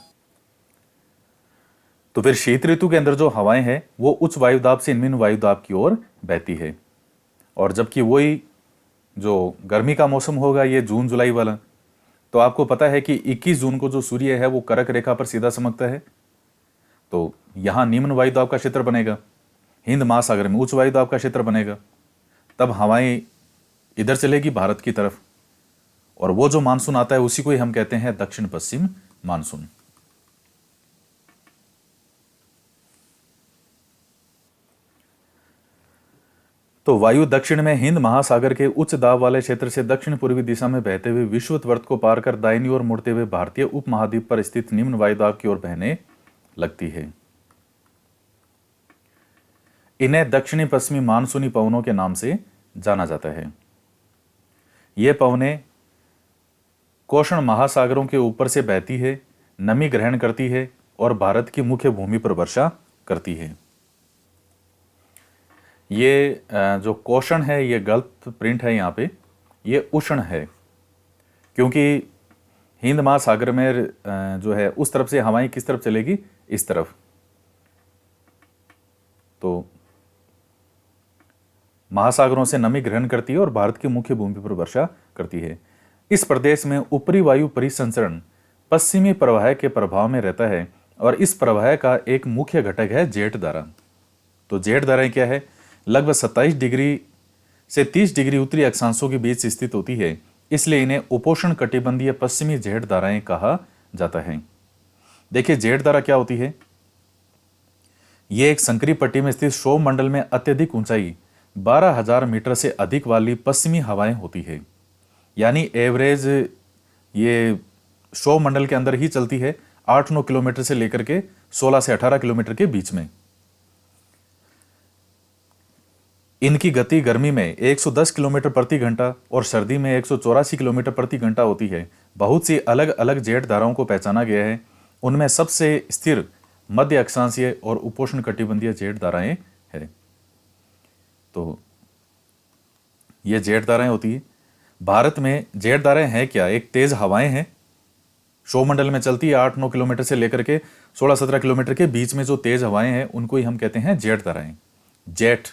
तो फिर शीत ऋतु के अंदर जो हवाएं हैं वो उच्च वायुदाब से निम्न वायुदाब की ओर बहती है। और जबकि वही जो गर्मी का मौसम होगा ये जून जुलाई वाला, तो आपको पता है कि 21 जून को जो सूर्य है वो कर्क रेखा पर सीधा चमकता है। तो यहां निम्न वायुदाब का क्षेत्र बनेगा, हिंद महासागर में उच्च वायुदाब का क्षेत्र बनेगा। तब हवाएं इधर चलेगी भारत की तरफ, और वो जो मानसून आता है उसी को ही हम कहते हैं दक्षिण पश्चिम मानसून। तो वायु दक्षिण में हिंद महासागर के उच्च दाब वाले क्षेत्र से दक्षिण पूर्वी दिशा में बहते हुए विषुवत को पार कर दाहिनी ओर मुड़ते हुए भारतीय उपमहाद्वीप पर स्थित निम्न वायुदाब की ओर बहने लगती है। इन्हें दक्षिणी पश्चिमी मानसूनी पवनों के नाम से जाना जाता है। ये पवनें कोषण महासागरों के ऊपर से बहती है, नमी ग्रहण करती है और भारत की मुख्य भूमि पर वर्षा करती है। ये जो कोषण है ये गलत प्रिंट है यहाँ पे, ये उष्ण है, क्योंकि हिंद महासागर में जो है उस तरफ से हवाएं किस तरफ चलेगी? इस तरफ। तो महासागरों से नमी ग्रहण करती है और भारत की मुख्य भूमि पर वर्षा करती है। इस प्रदेश में ऊपरी वायु परिसंचरण पश्चिमी प्रवाह के प्रभाव में रहता है और इस प्रवाह का एक मुख्य घटक है जेठ धारा। तो जेठ धाराएं क्या है? लगभग 27 डिग्री से 30 डिग्री उत्तरी अक्षांशों के बीच स्थित होती है, इसलिए इन्हें उपोष्ण कटिबंधीय पश्चिमी जेठ धाराएं कहा जाता है। देखिए, जेठ धारा क्या होती है? यह एक संकरी पट्टी में स्थित क्षोभ मंडल में अत्यधिक ऊंचाई 12,000 मीटर से अधिक वाली पश्चिमी हवाएं होती है। यानी एवरेज ये क्षोभ मंडल के अंदर ही चलती है, 8-9 किलोमीटर से लेकर के 16 से 18 किलोमीटर के बीच में। इनकी गति गर्मी में 110 किलोमीटर प्रति घंटा और सर्दी में 184 किलोमीटर प्रति घंटा होती है। बहुत सी अलग अलग जेट धाराओं को पहचाना गया है। उनमें सबसे स्थिर मध्य अक्षांशीय और उपोष्ण कटिबंधीय जेट धाराएं हैं। तो ये जेट धाराएं होती है। भारत में जेट धाराएं हैं क्या? एक तेज हवाएं हैं, सौरमंडल में चलती है 8-9 किलोमीटर से लेकर के 16-17 किलोमीटर के बीच में जो तेज हवाएं हैं उनको ही हम कहते हैं जेट धाराएं। जेट,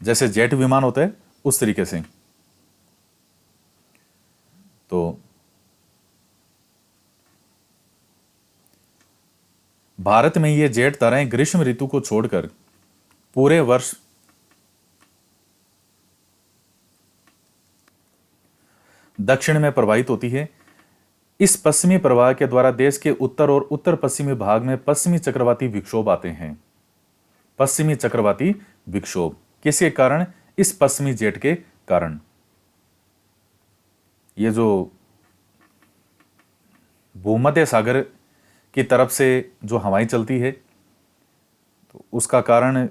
जैसे जेट विमान होता है उस तरीके से। तो भारत में ये जेट धाराएं ग्रीष्म ऋतु को छोड़कर पूरे वर्ष दक्षिण में प्रवाहित होती है। इस पश्चिमी प्रवाह के द्वारा देश के उत्तर और उत्तर पश्चिमी भाग में पश्चिमी चक्रवाती विक्षोभ आते हैं। पश्चिमी चक्रवाती विक्षोभ किसके कारण? इस पश्चिमी जेट के कारण। ये जो भूमध्य सागर की तरफ से जो हवाएं चलती है तो उसका कारण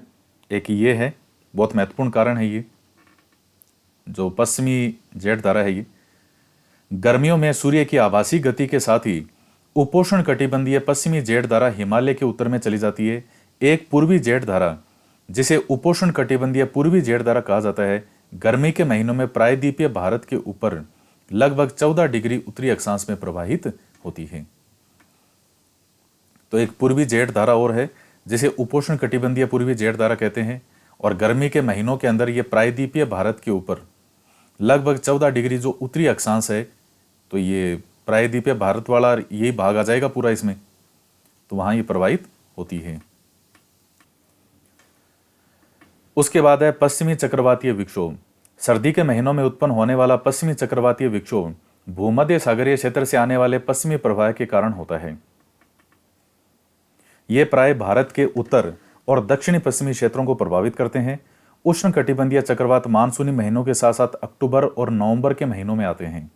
एक ये है, बहुत महत्वपूर्ण कारण है। ये जो पश्चिमी जेट धारा है ये गर्मियों में सूर्य की आभासी गति के साथ ही उपोष्ण कटिबंधीय पश्चिमी जेट धारा हिमालय के उत्तर में चली जाती है। एक पूर्वी जेट धारा जिसे उपोष्ण कटिबंधीय पूर्वी जेट धारा कहा जाता है, गर्मी के महीनों में प्रायद्वीपीय भारत के ऊपर लगभग 14 डिग्री उत्तरी अक्षांश में प्रवाहित होती है। तो एक पूर्वी जेट धारा और है जिसे उपोष्ण कटिबंधीय पूर्वी जेट धारा कहते हैं, और गर्मी के महीनों के अंदर यह प्रायद्वीपीय भारत के ऊपर लगभग 14 डिग्री जो उत्तरी अक्षांश है, तो ये प्रायद्वीपीय भारत वाला यही भाग आ जाएगा पूरा इसमें, तो वहां ये प्रवाहित होती है। उसके बाद है पश्चिमी चक्रवातीय विक्षोभ। सर्दी के महीनों में उत्पन्न होने वाला पश्चिमी चक्रवातीय विक्षोभ भूमध्य सागरीय क्षेत्र से आने वाले पश्चिमी प्रवाह के कारण होता है। ये प्राय भारत के उत्तर और दक्षिणी पश्चिमी क्षेत्रों को प्रभावित करते हैं। उष्ण कटिबंधीय चक्रवात मानसूनी महीनों के साथ साथ अक्टूबर और नवंबर के महीनों में आते हैं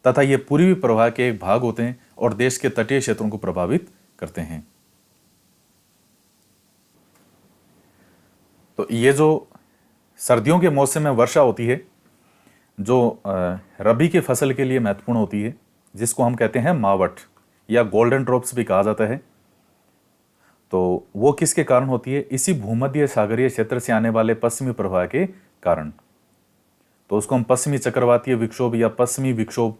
तथा ये पूर्वी प्रवाह के एक भाग होते हैं और देश के तटीय क्षेत्रों को प्रभावित करते हैं। तो ये जो सर्दियों के मौसम में वर्षा होती है जो रबी की फसल के लिए महत्वपूर्ण होती है, जिसको हम कहते हैं मावठ या गोल्डन ड्रॉप्स भी कहा जाता है, तो वो किसके कारण होती है? इसी भूमध्य सागरीय क्षेत्र से आने वाले पश्चिमी प्रवाह के कारण। तो उसको हम पश्चिमी चक्रवातीय विक्षोभ या पश्चिमी विक्षोभ,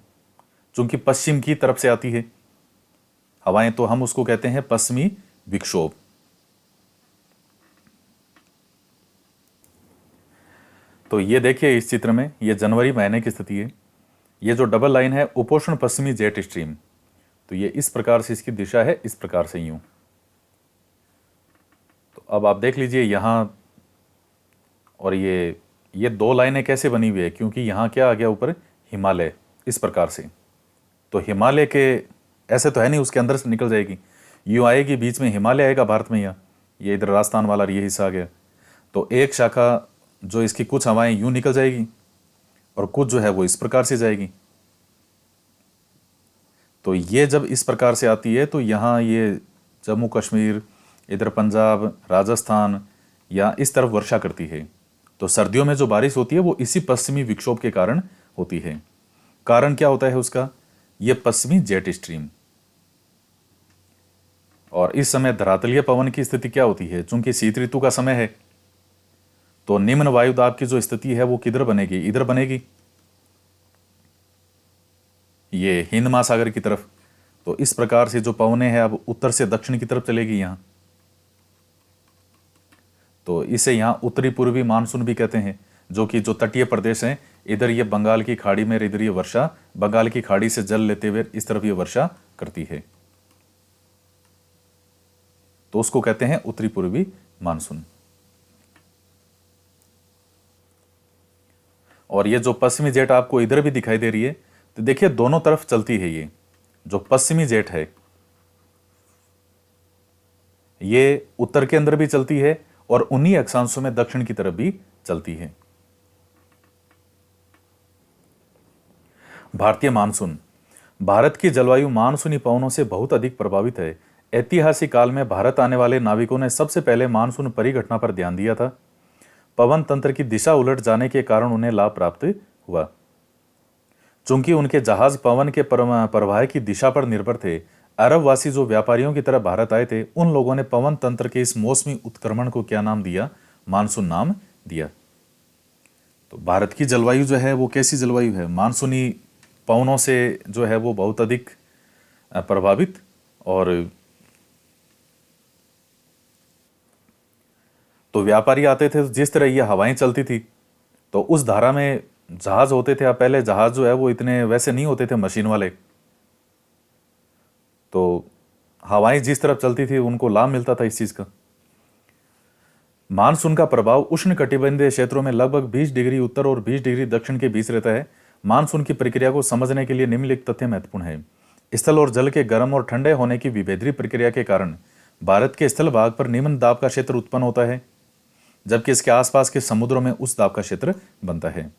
चूंकि पश्चिम की तरफ से आती है हवाएं, तो हम उसको कहते हैं पश्चिमी विक्षोभ। तो ये देखिए इस चित्र में, ये जनवरी महीने की स्थिति है। ये जो डबल लाइन है उपोष्ण पश्चिमी जेट स्ट्रीम, तो ये इस प्रकार से इसकी दिशा है, इस प्रकार से यूं। तो अब आप देख लीजिए यहाँ, और ये दो लाइनें कैसे बनी हुई है, क्योंकि यहाँ क्या आ गया ऊपर? हिमालय, इस प्रकार से। तो हिमालय के ऐसे तो है नहीं उसके अंदर से निकल जाएगी, यूं आएगी, बीच में हिमालय आएगा भारत में। यहाँ ये इधर राजस्थान वाला ये हिस्सा आ गया, तो एक शाखा जो इसकी कुछ हवाएं यूं निकल जाएगी और कुछ जो है वो इस प्रकार से जाएगी। तो ये जब इस प्रकार से आती है तो यहाँ ये जम्मू कश्मीर, इधर पंजाब, राजस्थान या इस तरफ वर्षा करती है। तो सर्दियों में जो बारिश होती है वो इसी पश्चिमी विक्षोभ के कारण होती है। कारण क्या होता है उसका? ये पश्चिमी जेट स्ट्रीम। और इस समय धरातलीय पवन की स्थिति क्या होती है? चूंकि शीत ऋतु का समय है, तो निम्न वायु दाब की जो स्थिति है वो किधर बनेगी? इधर बनेगी, ये हिंद महासागर की तरफ। तो इस प्रकार से जो पवनें हैं अब उत्तर से दक्षिण की तरफ चलेगी यहाँ। तो इसे यहाँ उत्तरी पूर्वी मानसून भी कहते हैं, जो कि जो तटीय प्रदेश हैं, इधर ये बंगाल की खाड़ी में, इधर ये वर्षा बंगाल की खाड़ी से जल लेते हुए इस तरफ ये वर्षा करती है, तो उसको कहते हैं उत्तरी पूर्वी मानसून। और ये जो पश्चिमी जेट आपको इधर भी दिखाई दे रही है, तो देखिए दोनों तरफ चलती है। ये जो पश्चिमी जेट है ये उत्तर के अंदर भी चलती है और उन्हीं अक्षांशों में दक्षिण की तरफ भी चलती है। भारतीय मानसून। भारत की जलवायु मानसूनी पवनों से बहुत अधिक प्रभावित है। ऐतिहासिक काल में भारत आने वाले नाविकों ने सबसे पहले मानसून परिघटना पर ध्यान दिया था। पवन तंत्र की दिशा उलट जाने के कारण उन्हें लाभ प्राप्त हुआ। चूंकि उनके जहाज पवन के प्रवाह की दिशा पर निर्भर थे, अरबवासी जो व्यापारियों की तरह भारत आए थे, उन लोगों ने पवन तंत्र के इस मौसमी उत्क्रमण को क्या नाम दिया? मानसून नाम दिया। तो भारत की जलवायु जो है वो कैसी जलवायु है? मानसूनी पवनों से जो है वो बहुत अधिक प्रभावित, और तो व्यापारी आते थे, जिस तरह ये हवाएं चलती थी तो उस धारा में जहाज होते थे। अब पहले जहाज जो है वो इतने वैसे नहीं होते थे मशीन वाले, तो हवाएं जिस तरफ चलती थी उनको लाभ मिलता था इस चीज का। मानसून का प्रभाव उष्णकटिबंधीय क्षेत्रों में लगभग 20 डिग्री उत्तर और 20 डिग्री दक्षिण के बीच रहता है। मानसून की प्रक्रिया को समझने के लिए निम्नलिखित तथ्य महत्वपूर्ण है। स्थल और जल के गर्म और ठंडे होने की विभेदीय प्रक्रिया के कारण भारत के स्थल भाग पर निम्न दाब का क्षेत्र उत्पन्न होता है, जबकि इसके आसपास के समुद्रों में उच्च दाब का क्षेत्र बनता है।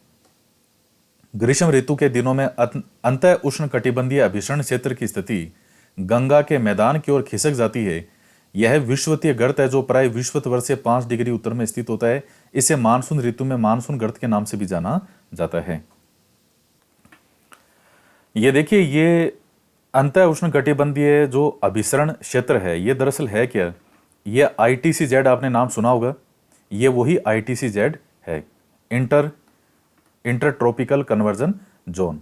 ग्रीष्म ऋतु के दिनों में अंतः उष्णकटिबंधीय अभिसरण क्षेत्र की स्थिति गंगा के मैदान की ओर खिसक जाती है। यह विषुवतीय गर्त है जो प्राय विषुवत से 5 डिग्री उत्तर में स्थित होता है। इसे मानसून ऋतु में मानसून गर्त के नाम से भी जाना जाता है। ये देखिए, ये अंतः उष्णकटिबंधीय जो अभिसरण क्षेत्र है ये दरअसल है क्या? ये ITCZ आपने नाम सुना होगा। ये वही ITCZ है, इंटर कन्वर्जन जोन।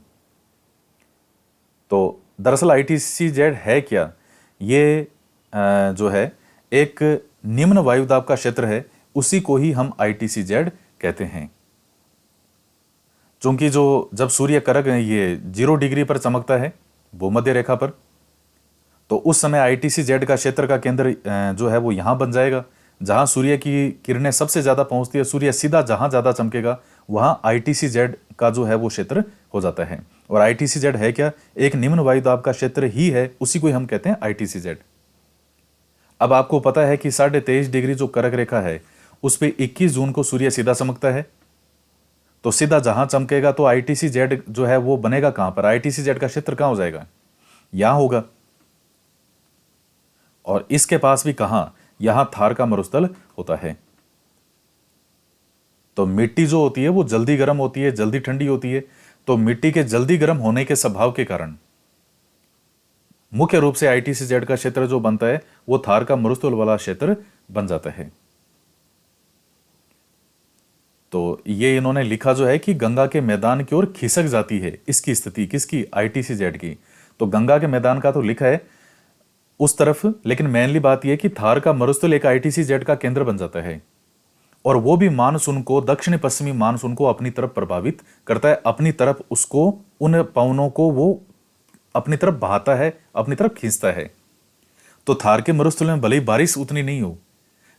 तो दरअसल ITCZ है क्या? ये जो है एक निम्न वायुदाब का क्षेत्र है, उसी को ही हम ITCZ कहते हैं। चूंकि जो जब सूर्य करग ये 0 डिग्री पर चमकता है भूमध्य रेखा पर, तो उस समय ITCZ का क्षेत्र का केंद्र जो है वो यहां बन जाएगा जहां सूर्य की किरणें सबसे ज्यादा पहुंचती है। सूर्य सीधा जहां ज्यादा चमकेगा वहां ITCZ का जो है वो क्षेत्र हो जाता है। और ITCZ है क्या? एक निम्न वायुदाब का क्षेत्र ही है, उसी को ही हम कहते हैं ITCZ। अब आपको पता है कि 23.5 डिग्री जो कर्क रेखा है उस पे 21 जून को सूर्य सीधा चमकता है, तो सीधा जहां चमकेगा तो ITCZ जो है वो बनेगा कहां पर? ITCZ का क्षेत्र कहां हो जाएगा? यहां होगा। और इसके पास भी कहां? यहां थार का मरुस्थल होता है। तो मिट्टी जो होती है वो जल्दी गर्म होती है, जल्दी ठंडी होती है। तो मिट्टी के जल्दी गर्म होने के स्वभाव के कारण मुख्य रूप से ITCZ का क्षेत्र जो बनता है वो थार का मरुस्थल वाला क्षेत्र बन जाता है। तो ये इन्होंने लिखा जो है कि गंगा के मैदान की ओर खिसक जाती है, इसकी स्थिति किसकी? ITCZ की। तो गंगा के मैदान का तो लिखा है उस तरफ, लेकिन मेनली बात यह कि थार का मरुस्थल एक ITCZ का केंद्र बन जाता है, और वो भी मानसून को, दक्षिणी पश्चिमी मानसून को अपनी तरफ प्रभावित करता है, अपनी तरफ उसको, उन पवनों को वो अपनी तरफ बहाता है, अपनी तरफ खींचता है। तो थार के मरुस्थल में भले ही बारिश उतनी नहीं हो,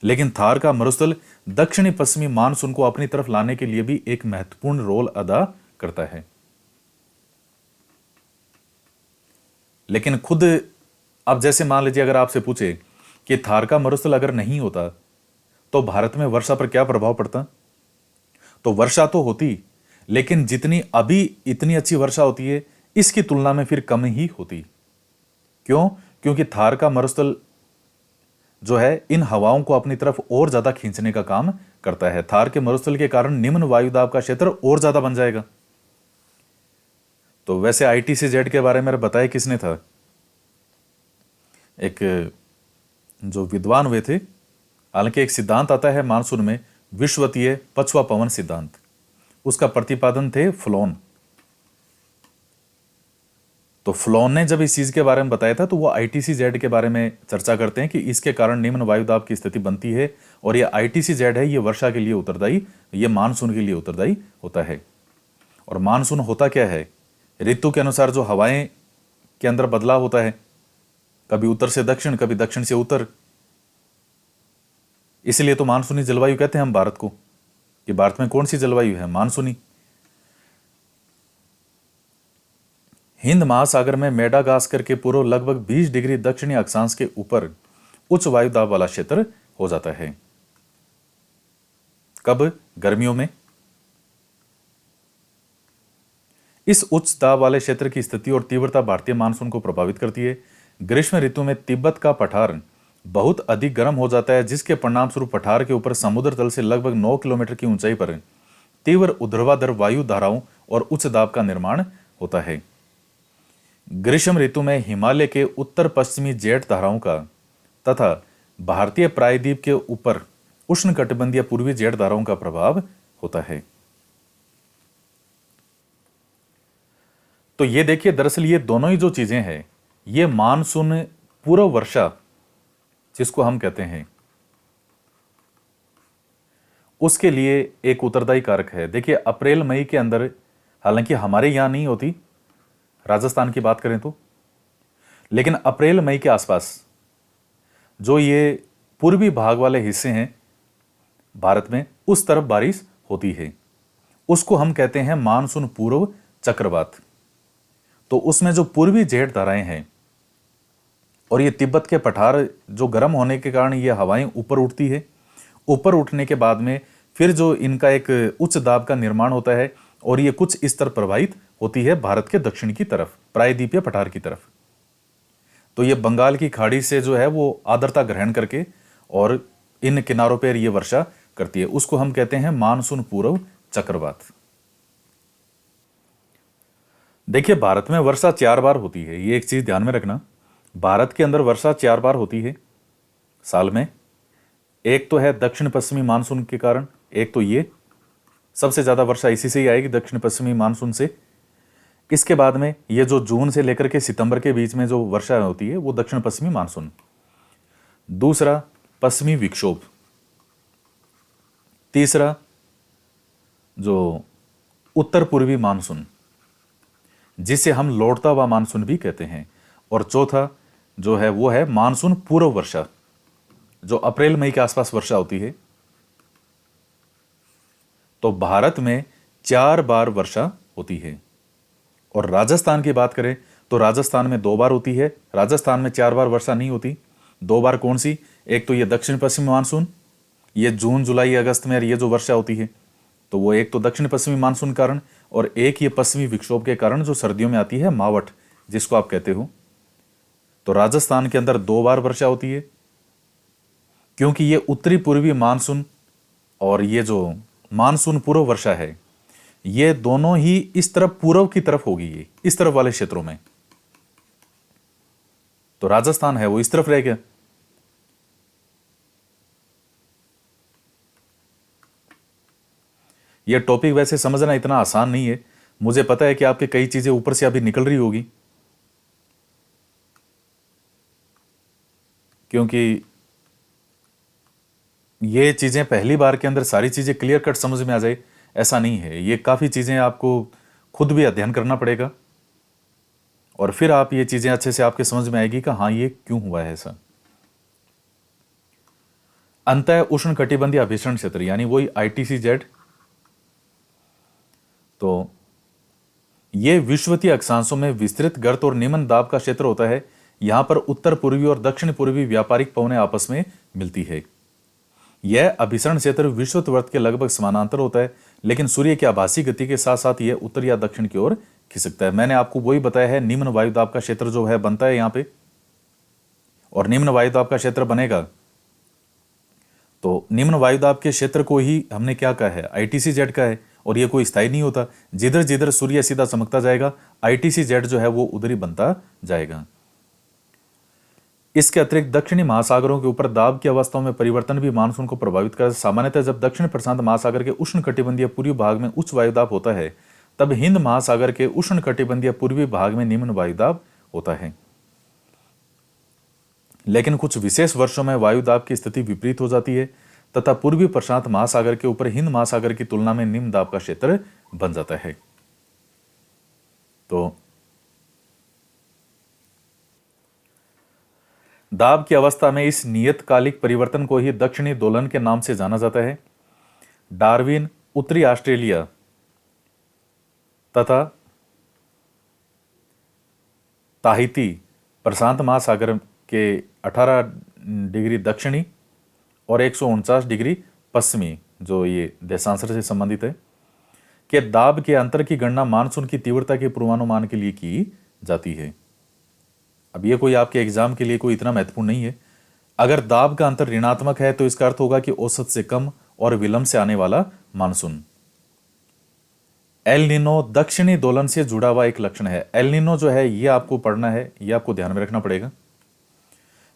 लेकिन थार का मरुस्थल दक्षिणी पश्चिमी मानसून को अपनी तरफ लाने के लिए भी एक महत्वपूर्ण रोल अदा करता है। लेकिन खुद अब जैसे मान लीजिए अगर आपसे पूछे कि थार का मरुस्थल अगर नहीं होता तो भारत में वर्षा पर क्या प्रभाव पड़ता? तो वर्षा तो होती, लेकिन जितनी अभी इतनी अच्छी वर्षा होती है इसकी तुलना में फिर कम ही होती। क्यों? क्योंकि थार का मरुस्थल जो है इन हवाओं को अपनी तरफ और ज्यादा खींचने का काम करता है। थार के मरुस्थल के कारण निम्न वायुदाब का क्षेत्र और ज्यादा बन जाएगा। तो वैसे ITCZ के बारे में बताया किसने था? एक जो विद्वान हुए थे, हालांकि एक सिद्धांत आता है मानसून में, विषुवतीय पछुआ पवन सिद्धांत, उसका प्रतिपादन थे फ्लोन। तो फ्लोन ने जब इस चीज के बारे में बताया था तो वो ITCZ के बारे में चर्चा करते हैं कि इसके कारण निम्न वायुदाब की स्थिति बनती है, और ये ITCZ है, ये वर्षा के लिए उत्तरदायी, ये मानसून के लिए उत्तरदायी होता है। और मानसून होता क्या है? ऋतु के अनुसार जो हवाएं के अंदर बदलाव होता है, कभी उत्तर से दक्षिण, कभी दक्षिण से उत्तर। इसलिए तो मानसूनी जलवायु कहते हैं हम भारत को, कि भारत में कौन सी जलवायु है? मानसूनी। हिंद महासागर में मेडागास्कर के पूर्व लगभग 20 डिग्री दक्षिणी अक्षांश के ऊपर उच्च वायुदाब वाला क्षेत्र हो जाता है। कब? गर्मियों में। इस उच्च दाब वाले क्षेत्र की स्थिति और तीव्रता भारतीय मानसून को प्रभावित करती है। ग्रीष्म ऋतु में तिब्बत का पठार बहुत अधिक गर्म हो जाता है, जिसके परिणाम स्वरूप पठार के ऊपर समुद्र तल से लगभग 9 किलोमीटर की ऊंचाई पर तीव्र ऊर्ध्वाधर वायु धाराओं और उच्च दाब का निर्माण होता है। ग्रीष्म ऋतु में हिमालय के उत्तर पश्चिमी जेट धाराओं का तथा भारतीय प्रायद्वीप के ऊपर उष्णकटिबंधीय पूर्वी जेट धाराओं का प्रभाव होता है। तो ये देखिए, दरअसल ये दोनों ही जो चीजें हैं, ये मानसून पूर्व वर्षा जिसको हम कहते हैं, उसके लिए एक उत्तरदायी कारक है। देखिए, अप्रैल मई के अंदर, हालांकि हमारे यहां नहीं होती, राजस्थान की बात करें तो, लेकिन अप्रैल मई के आसपास जो ये पूर्वी भाग वाले हिस्से हैं भारत में, उस तरफ बारिश होती है। उसको हम कहते हैं मानसून पूर्व चक्रवात। तो उसमें जो पूर्वी जेट धाराएं हैं और ये तिब्बत के पठार जो गर्म होने के कारण ये हवाएं ऊपर उठती है, ऊपर उठने के बाद में फिर जो इनका एक उच्च दाब का निर्माण होता है और ये कुछ इस तरह प्रवाहित होती है भारत के दक्षिण की तरफ, प्रायद्वीपीय पठार की तरफ। तो ये बंगाल की खाड़ी से जो है वो आर्द्रता ग्रहण करके और इन किनारों पर ये वर्षा करती है। उसको हम कहते हैं मानसून पूर्व चक्रवात। देखिए, भारत में वर्षा 4 बार होती है, ये एक चीज ध्यान में रखना। भारत के अंदर वर्षा 4 बार होती है साल में। एक तो है दक्षिण पश्चिमी मानसून के कारण, एक तो ये सबसे ज्यादा वर्षा इसी से ही आएगी, दक्षिण पश्चिमी मानसून से। इसके बाद में ये जो जून से लेकर के सितंबर के बीच में जो वर्षा होती है वो दक्षिण पश्चिमी मानसून। दूसरा पश्चिमी विक्षोभ। तीसरा जो उत्तर पूर्वी मानसून, जिसे हम लौटता हुआ मानसून भी कहते हैं। और चौथा जो है वो है मानसून पूर्व वर्षा, जो अप्रैल मई के आसपास वर्षा होती है। तो भारत में 4 बार वर्षा होती है। और राजस्थान की बात करें तो राजस्थान में 2 बार होती है। राजस्थान में 4 बार वर्षा नहीं होती। 2 बार कौन सी? एक तो ये दक्षिण पश्चिमी मानसून, ये जून जुलाई अगस्त में ये जो वर्षा होती है, तो वो एक तो दक्षिण पश्चिमी मानसून कारण, और एक ये पश्चिमी विक्षोभ के कारण जो सर्दियों में आती है, मावठ जिसको आप कहते हो। तो राजस्थान के अंदर 2 बार वर्षा होती है, क्योंकि ये उत्तरी पूर्वी मानसून और ये जो मानसून पूर्व वर्षा है, ये दोनों ही इस तरफ पूर्व की तरफ होगी, ये इस तरफ वाले क्षेत्रों में। तो राजस्थान है वो इस तरफ रह गया। ये टॉपिक वैसे समझना इतना आसान नहीं है, मुझे पता है कि आपके कई चीजें ऊपर से अभी निकल रही होगी, क्योंकि ये चीजें पहली बार के अंदर सारी चीजें क्लियर कट समझ में आ जाए ऐसा नहीं है। ये काफी चीजें आपको खुद भी अध्ययन करना पड़ेगा, और फिर आप ये चीजें अच्छे से आपके समझ में आएगी कि हाँ ये क्यों हुआ है ऐसा। अंतः उष्ण कटिबंधीय अभिसरण क्षेत्र, यानी वही ITCZ, तो ये विषुवतीय अक्षांशों में विस्तृत गर्त और निम्न दाब का क्षेत्र होता है। यहां पर उत्तर पूर्वी और दक्षिण पूर्वी व्यापारिक पवनें आपस में मिलती है। यह अभिसरण क्षेत्र विषुवत वृत्त के लगभग समानांतर होता है, लेकिन सूर्य की आभासी गति के साथ साथ यह उत्तर या दक्षिण की ओर खिसकता है। मैंने आपको वही बताया है, निम्न वायुदाब का क्षेत्र जो है बनता है यहां पे, और निम्न वायुदाब का क्षेत्र बनेगा तो निम्न वायुदाब के क्षेत्र को ही हमने क्या कहा है, ITCZ का है, और ये कोई स्थायी नहीं होता। जिधर जिधर सूर्य सीधा चमकता जाएगा, ITCZ जो है वो उधर ही बनता जाएगा। इसके अतिरिक्त दक्षिणी महासागरों के ऊपर दाब की अवस्थाओं में परिवर्तन भी मानसून को प्रभावित करता है। सामान्यतः जब दक्षिण प्रशांत महासागर के उष्ण कटिबंधीय पूर्वी भाग में उच्च वायुदाब होता है, तब हिंद महासागर के उष्ण कटिबंधीय पूर्वी भाग में निम्न वायुदाब होता है। लेकिन कुछ विशेष वर्षों में वायुदाब की स्थिति विपरीत हो जाती है तथा पूर्वी प्रशांत महासागर के ऊपर हिंद महासागर की तुलना में निम्न दाब का क्षेत्र बन जाता है। तो दाब की अवस्था में इस नियतकालिक परिवर्तन को ही दक्षिणी दोलन के नाम से जाना जाता है। डार्विन उत्तरी ऑस्ट्रेलिया तथा ताहिती प्रशांत महासागर के 18 डिग्री दक्षिणी और 149 डिग्री पश्चिमी, जो ये देशांतर से संबंधित है, के दाब के अंतर की गणना मानसून की तीव्रता के पूर्वानुमान के लिए की जाती है। अब ये कोई आपके एग्जाम के लिए कोई इतना महत्वपूर्ण नहीं है। अगर दाब का अंतर ऋणात्मक है तो इसका अर्थ होगा कि औसत से कम और विलंब से आने वाला मानसून। एल नीनो दक्षिणी दोलन से जुड़ा हुआ एक लक्षण है। एल नीनो जो है ये आपको पढ़ना है, ये आपको ध्यान में रखना पड़ेगा।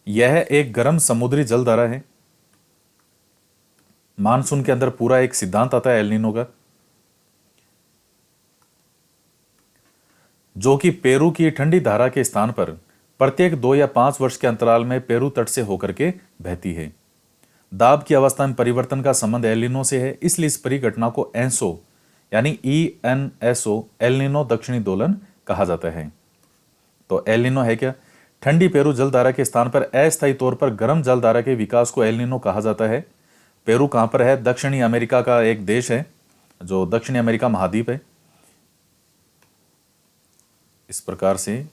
यह एक गर्म समुद्री जलधारा है। मानसून के अंदर पूरा एक सिद्धांत आता है एल नीनो का, जो कि पेरू की ठंडी धारा के स्थान पर प्रत्येक 2 या 5 वर्ष के अंतराल में पेरू तट से होकर के बहती है। दाब की अवस्था में परिवर्तन का संबंध एल नीनो से है, इसलिए इस परिघटना को एनसो यानी ENSO एल नीनो दक्षिणी दोलन कहा जाता है। तो एल नीनो है क्या? ठंडी पेरू जलधारा के स्थान पर अस्थायी तौर पर गर्म जलधारा के विकास को एल नीनो कहा जाता है। पेरू कहां पर है? दक्षिणी अमेरिका का एक देश है, जो दक्षिणी अमेरिका महाद्वीप है। इस प्रकार से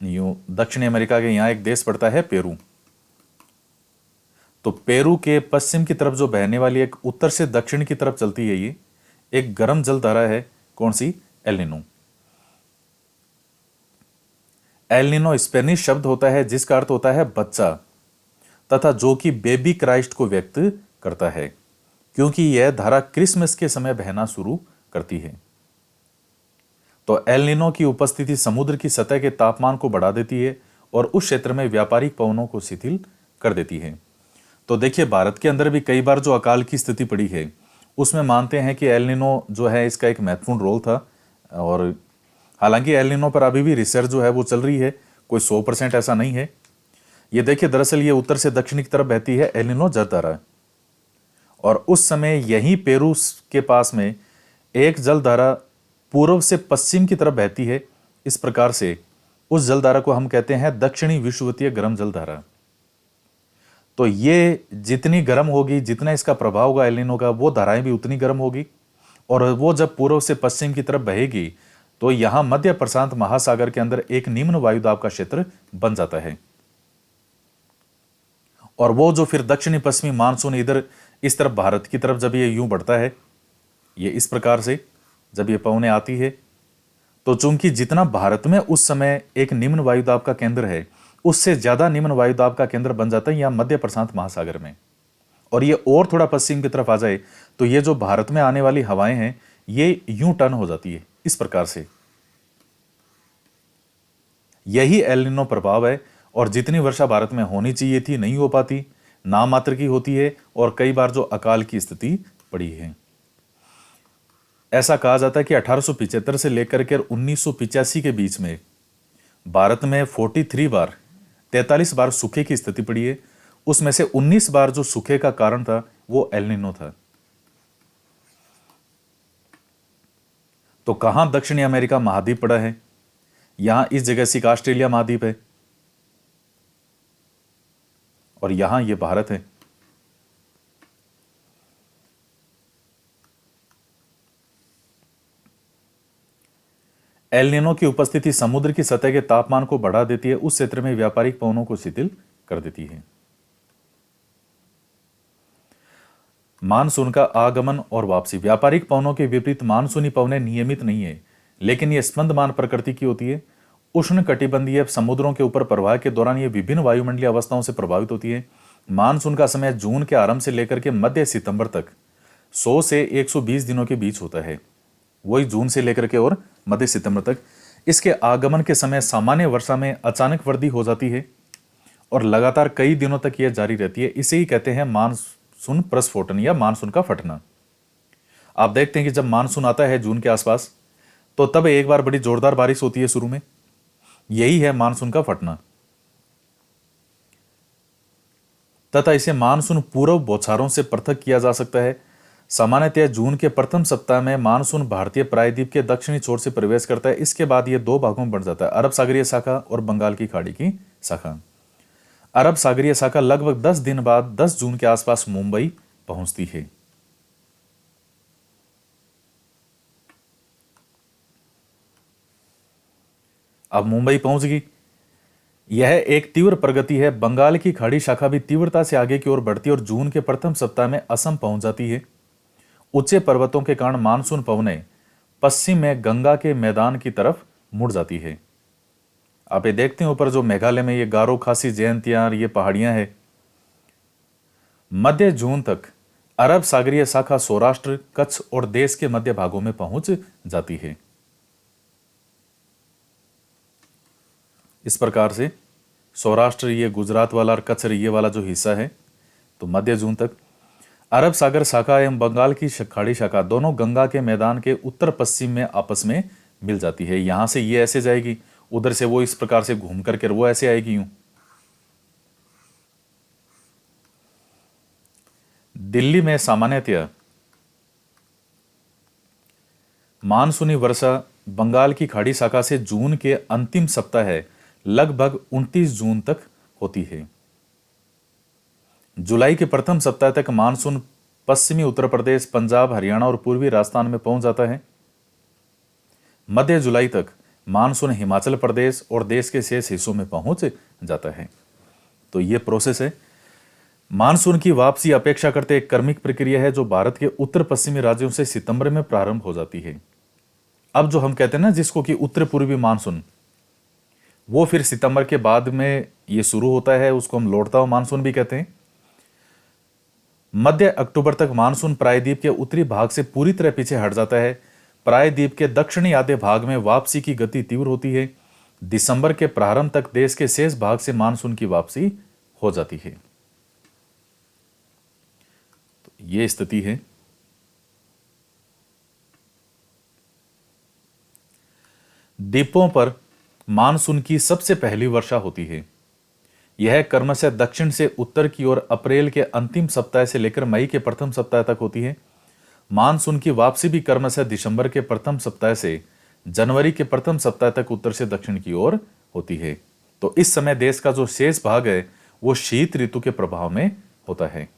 यूं दक्षिणी अमेरिका के यहां एक देश पड़ता है पेरू। तो पेरू के पश्चिम की तरफ जो बहने वाली एक उत्तर से दक्षिण की तरफ चलती है, ये एक गर्म जलधारा है। कौन सी? El Nino. El Nino Spanish शब्द होता है जिसका अर्थ होता है बच्चा, तथा जो कि बेबी क्राइस्ट को व्यक्त करता है, क्योंकि यह धारा क्रिसमस के समय बहना शुरू करती है। तो एल नीनो की उपस्थिति समुद्र की सतह के तापमान को बढ़ा देती है और उस क्षेत्र में व्यापारिक पवनों को शिथिल कर देती है। तो देखिए, भारत के अंदर भी कई बार जो अकाल की स्थिति पड़ी है, उसमें मानते हैं कि एल नीनो जो है इसका एक महत्वपूर्ण रोल था। और हालांकि एल नीनो पर अभी भी रिसर्च जो है वो चल रही है, कोई 100% ऐसा नहीं है। ये देखिए, दरअसल ये उत्तर से दक्षिण की तरफ बहती है एल नीनो जलधारा, और उस समय यहीं पेरू के पास में एक जलधारा पूर्व से पश्चिम की तरफ बहती है। इस प्रकार से उस जलधारा को हम कहते हैं दक्षिणी विषुवतीय गर्म जलधारा। तो ये जितनी गर्म होगी, जितना इसका प्रभाव होगा एल नीनो का, वो धाराएं भी उतनी गर्म होगी। और वो जब पूर्व से पश्चिम की तरफ बहेगी तो यहां मध्य प्रशांत महासागर के अंदर एक निम्न वायुदाब का क्षेत्र बन जाता है। और वो जो फिर दक्षिणी पश्चिमी मानसून इधर इस तरफ भारत की तरफ जब ये यूं बढ़ता है, ये इस प्रकार से जब ये पवनें आती है, तो चूंकि जितना भारत में उस समय एक निम्न वायुदाब का केंद्र है, उससे ज्यादा निम्न वायुदाब का केंद्र बन जाता है यहां मध्य प्रशांत महासागर में। और ये और थोड़ा पश्चिम की तरफ आ जाए तो ये जो भारत में आने वाली हवाएं हैं, ये यूं टर्न हो जाती है इस प्रकार से। यही एल नीनो प्रभाव है। और जितनी वर्षा भारत में होनी चाहिए थी नहीं हो पाती, नाम मात्र की होती है, और कई बार जो अकाल की स्थिति पड़ी है। ऐसा कहा जाता है कि 1875 से लेकर के 1985 के बीच में भारत में 43 बार सूखे की स्थिति पड़ी है। उसमें से 19 बार जो सूखे का कारण था वो एल नीनो था। तो कहां दक्षिणी अमेरिका महाद्वीप पड़ा है? यहां इस जगह सिक ऑस्ट्रेलिया महाद्वीप है, और यहां ये भारत है। एल नीनो की उपस्थिति समुद्र की सतह के तापमान को बढ़ा देती है, उस क्षेत्र में व्यापारिक पवनों को शिथिल कर देती है। मानसून का आगमन और वापसी। व्यापारिक पवनों के विपरीत मानसूनी पवनें नियमित नहीं है, लेकिन यह स्पंदमान प्रकृति की होती है। उष्ण कटिबंधीय समुद्रों के ऊपर प्रवाह के दौरान ये विभिन्न वायुमंडलीय अवस्थाओं से प्रभावित होती है। मानसून का समय जून के आरंभ से लेकर के मध्य सितंबर तक 100 से 120 दिनों के बीच होता है। वही जून से लेकर के और मध्य सितंबर तक। इसके आगमन के समय सामान्य वर्षा में अचानक वृद्धि हो जाती है और लगातार कई दिनों तक यह जारी रहती है। इसे ही कहते हैं मानसून प्रस्फोटन या मानसून का फटना। आप देखते हैं कि जब मानसून आता है जून के आसपास, तो तब एक बार बड़ी जोरदार बारिश होती है शुरू में, यही है मानसून का फटना। तथा इसे मानसून पूर्व बौछारों से पृथक किया जा सकता है। सामान्यतः जून के प्रथम सप्ताह में मानसून भारतीय प्रायद्वीप के दक्षिणी छोर से प्रवेश करता है। इसके बाद यह दो भागों में बढ़ जाता है, अरब सागरीय शाखा और बंगाल की खाड़ी की शाखा। अरब सागरीय शाखा लगभग 10 दिन बाद 10 जून के आसपास मुंबई पहुंचती है। अब मुंबई पहुंच गई। यह एक तीव्र प्रगति है। बंगाल की खाड़ी शाखा भी तीव्रता से आगे की ओर बढ़ती है और जून के प्रथम सप्ताह में असम पहुंच जाती है। ऊंचे पर्वतों के कारण मानसून पवनें पश्चिम में गंगा के मैदान की तरफ मुड़ जाती है। आप ये देखते हैं ऊपर जो मेघालय में ये गारो खासी जयंतियां ये पहाड़ियां हैं, मध्य जून तक अरब सागरीय शाखा सौराष्ट्र, कच्छ और देश के मध्य भागों में पहुंच जाती है। इस प्रकार से सौराष्ट्र ये गुजरात वाला और कच्छ ये वाला जो हिस्सा है, तो मध्य जून तक अरब सागर शाखा एवं बंगाल की खाड़ी शाखा दोनों गंगा के मैदान के उत्तर पश्चिम में आपस में मिल जाती है। यहां से ये ऐसे जाएगी, उधर से वो इस प्रकार से घूम करके वो ऐसे आएगी यूं। दिल्ली में सामान्यतया मानसूनी वर्षा बंगाल की खाड़ी शाखा से जून के अंतिम सप्ताह लगभग 29 जून तक होती है। जुलाई के प्रथम सप्ताह तक मानसून पश्चिमी उत्तर प्रदेश, पंजाब, हरियाणा और पूर्वी राजस्थान में पहुंच जाता है। मध्य जुलाई तक मानसून हिमाचल प्रदेश और देश के शेष हिस्सों में पहुंच जाता है। तो यह प्रोसेस है। मानसून की वापसी अपेक्षा करते एक क्रमिक प्रक्रिया है जो भारत के उत्तर पश्चिमी राज्यों से सितंबर में प्रारंभ हो जाती है। अब जो हम कहते हैं ना जिसको कि उत्तर पूर्वी मानसून, वो फिर सितंबर के बाद में ये शुरू होता है, उसको हम लौटता हुआ मानसून भी कहते हैं। मध्य अक्टूबर तक मानसून प्रायद्वीप के उत्तरी भाग से पूरी तरह पीछे हट जाता है। प्रायद्वीप के दक्षिणी आधे भाग में वापसी की गति तीव्र होती है। दिसंबर के प्रारंभ तक देश के शेष भाग से मानसून की वापसी हो जाती है। तो ये स्थिति है। द्वीपों पर मानसून की सबसे पहली वर्षा होती है। यह क्रमशः दक्षिण से उत्तर की ओर अप्रैल के अंतिम सप्ताह से लेकर मई के प्रथम सप्ताह तक होती है। मानसून की वापसी भी क्रमशः दिसंबर के प्रथम सप्ताह से जनवरी के प्रथम सप्ताह तक उत्तर से दक्षिण की ओर होती है। तो इस समय देश का जो शेष भाग है वो शीत ऋतु के प्रभाव में होता है।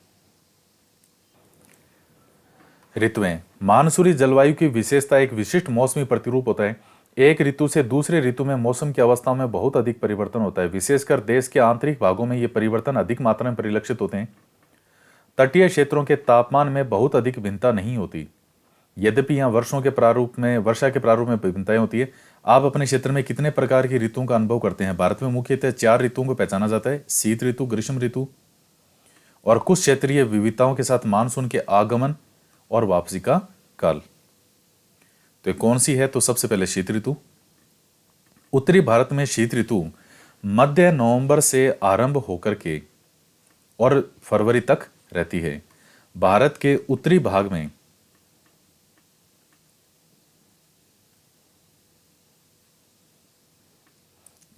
ऋतुएं, मानसूनी जलवायु की विशेषता एक विशिष्ट मौसमी प्रतिरूप होता है। एक ऋतु से दूसरे ऋतु में मौसम की अवस्थाओं में बहुत अधिक परिवर्तन होता है। विशेषकर देश के आंतरिक भागों में ये परिवर्तन अधिक मात्रा में परिलक्षित होते हैं। तटीय क्षेत्रों के तापमान में बहुत अधिक भिन्नता नहीं होती, यद्यपि यहाँ वर्षा के प्रारूप में भिन्नताएं होती है। आप अपने क्षेत्र में कितने प्रकार की ऋतुओं का अनुभव करते हैं? भारत में मुख्यतः 4 ऋतुओं को पहचाना जाता है: शीत ऋतु, ग्रीष्म ऋतु और कुछ क्षेत्रीय विविधताओं के साथ मानसून के आगमन और वापसी का काल। तो कौन सी है? तो सबसे पहले शीत ऋतु। उत्तरी भारत में शीत ऋतु मध्य नवंबर से आरंभ होकर के और फरवरी तक रहती है। भारत के उत्तरी भाग में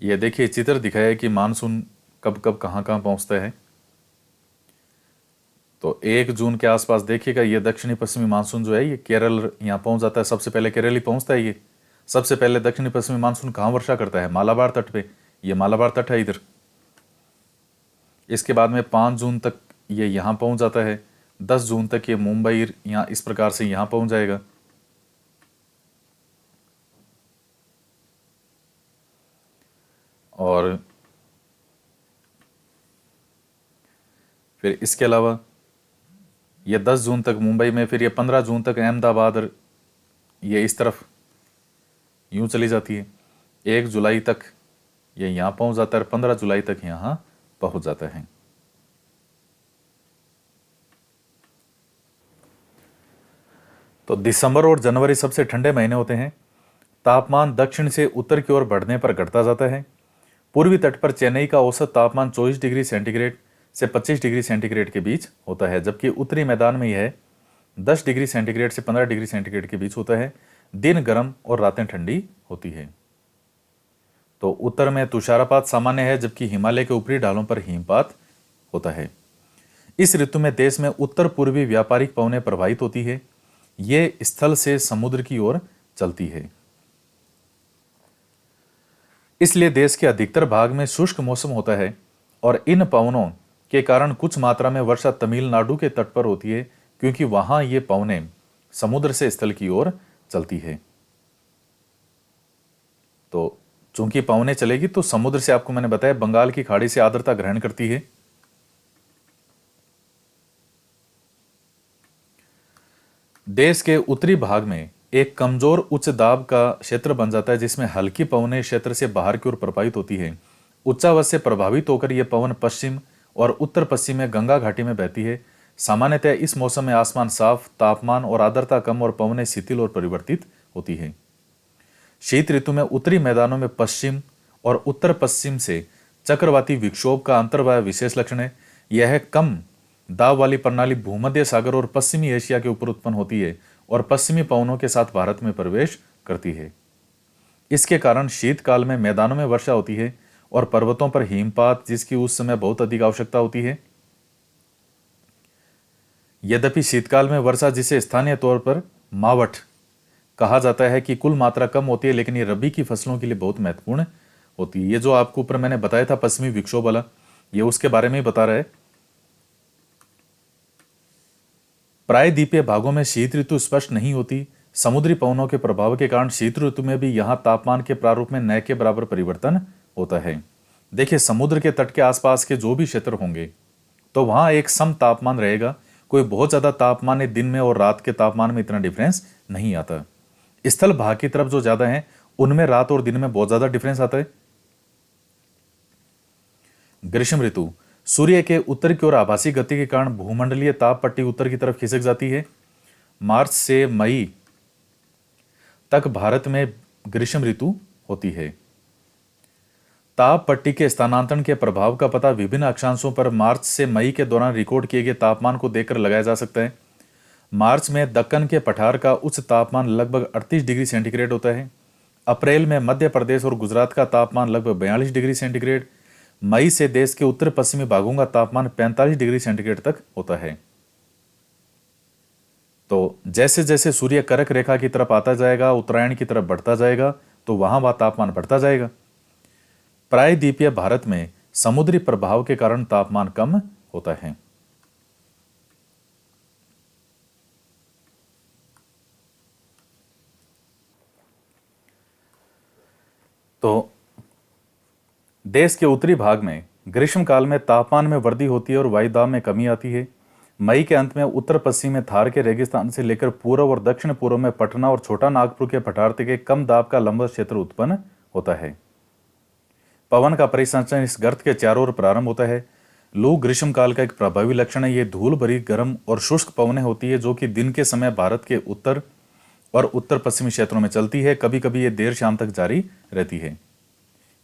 यह देखिए चित्र दिखाया है कि मानसून कब कब कहां कहां पहुंचता है। तो 1 जून के आसपास देखिएगा ये दक्षिणी पश्चिमी मानसून जो है ये केरल यहां पहुंच जाता है। सबसे पहले केरल ही पहुंचता है। ये सबसे पहले दक्षिणी पश्चिमी मानसून कहां वर्षा करता है? मालाबार तट पे। ये मालाबार तट है इधर। इसके बाद में 5 जून तक ये यहां पहुंच जाता है। 10 जून तक ये मुंबई यहां इस प्रकार से यहां पहुंच जाएगा। और फिर इसके अलावा ये 10 जून तक मुंबई में, फिर ये 15 जून तक अहमदाबाद और ये इस तरफ यूं चली जाती है। 1 जुलाई तक ये यहां पहुंच जाता है और 15 जुलाई तक यहां पहुंच जाता है। तो दिसंबर और जनवरी सबसे ठंडे महीने होते हैं। तापमान दक्षिण से उत्तर की ओर बढ़ने पर घटता जाता है। पूर्वी तट पर चेन्नई का औसत तापमान 24 डिग्री सेंटीग्रेड से 25 डिग्री सेंटीग्रेड के बीच होता है, जबकि उत्तरी मैदान में यह 10 डिग्री सेंटीग्रेड से 15 डिग्री सेंटीग्रेड के बीच होता है। दिन गर्म और रातें ठंडी होती है। तो उत्तर में तुषारपात सामान्य है, जबकि हिमालय के ऊपरी ढालों पर हिमपात होता है। इस ऋतु में देश में उत्तर पूर्वी व्यापारिक पवनें प्रभावित होती है। ये स्थल से समुद्र की ओर चलती है। इसलिए देश के अधिकतर भाग में शुष्क मौसम होता है और इन पवनों के कारण कुछ मात्रा में वर्षा तमिलनाडु के तट पर होती है, क्योंकि वहां ये पवनें समुद्र से स्थल की ओर चलती है। तो चूंकि पवनें चलेगी तो समुद्र से, आपको मैंने बताया, बंगाल की खाड़ी से आर्द्रता ग्रहण करती है। देश के उत्तरी भाग में एक कमजोर उच्च दाब का क्षेत्र बन जाता है जिसमें हल्की पवनें क्षेत्र से बाहर की ओर प्रवाहित होती है। उच्चावच से प्रभावित होकर यह पवन पश्चिम और उत्तर पश्चिम में गंगा घाटी में बहती है। सामान्यतः इस मौसम में आसमान साफ, तापमान और आर्द्रता कम और पवनें शिथिल और परिवर्तित होती है। शीत ऋतु में उत्तरी मैदानों में पश्चिम और उत्तर पश्चिम से चक्रवाती विक्षोभ का अंतर्वायु विशेष लक्षण है। यह कम दाब वाली प्रणाली भूमध्य सागर और पश्चिमी एशिया के ऊपर उत्पन्न होती है और पश्चिमी पवनों के साथ भारत में प्रवेश करती है। इसके कारण शीतकाल में मैदानों में वर्षा होती है और पर्वतों पर हिमपात, जिसकी उस समय बहुत अधिक आवश्यकता होती है। यद्यपि शीतकाल में वर्षा, जिसे स्थानीय तौर पर मावठ कहा जाता है, कि कुल मात्रा कम होती है, लेकिन ये रबी की फसलों के लिए बहुत महत्वपूर्ण होती है। ये जो आपको ऊपर मैंने बताया था पश्चिमी विक्षोभ वाला, ये उसके बारे में ही बता रहा है। प्रायद्वीपीय भागों में शीत ऋतु स्पष्ट नहीं होती। समुद्री पवनों के प्रभाव के कारण शीत ऋतु में भी यहां तापमान के प्रारूप में न के बराबर परिवर्तन होता है। देखिए, समुद्र के तट के आसपास के जो भी क्षेत्र होंगे तो वहां एक सम तापमान रहेगा। कोई बहुत ज्यादा तापमान है दिन में और रात के तापमान में इतना डिफरेंस नहीं आता। स्थल भाग की तरफ जो ज्यादा है उनमें रात और दिन में बहुत ज्यादा डिफरेंस आता है। ग्रीष्म ऋतु, सूर्य के उत्तर की ओर आभासी गति के कारण भूमंडलीय ताप पट्टी उत्तर की तरफ खिसक जाती है। मार्च से मई तक भारत में ग्रीष्म ऋतु होती है। ताप पट्टी के स्थानांतरण के प्रभाव का पता विभिन्न अक्षांशों पर मार्च से मई के दौरान रिकॉर्ड किए गए तापमान को देखकर लगाया जा सकता है। मार्च में दक्कन के पठार का उच्च तापमान लगभग 38 डिग्री सेंटीग्रेड होता है। अप्रैल में मध्य प्रदेश और गुजरात का तापमान लगभग 42 डिग्री सेंटीग्रेड। मई से देश के उत्तर पश्चिमी भागों का तापमान 45 डिग्री सेंटीग्रेड तक होता है। तो जैसे जैसे सूर्य कर्क रेखा की तरफ आता जाएगा, उत्तरायण की तरफ बढ़ता जाएगा, तो वहां वह तापमान बढ़ता जाएगा। प्रायद्वीपीय भारत में समुद्री प्रभाव के कारण तापमान कम होता है। तो देश के उत्तरी भाग में ग्रीष्मकाल में तापमान में वृद्धि होती है और वायुदाब में कमी आती है। मई के अंत में उत्तर पश्चिम में थार के रेगिस्तान से लेकर पूर्व और दक्षिण पूर्व में पटना और छोटा नागपुर के पठार तक एक कम दाब का लंबा क्षेत्र उत्पन्न होता है। पवन का परिसंचरण इस गर्त के चारों ओर प्रारंभ होता है। लू ग्रीष्मकाल का एक प्रभावी लक्षण है। ये धूल भरी, गर्म और शुष्क पवनें होती है जो कि दिन के समय भारत के उत्तर और उत्तर पश्चिमी क्षेत्रों में चलती है। कभी कभी ये देर शाम तक जारी रहती है।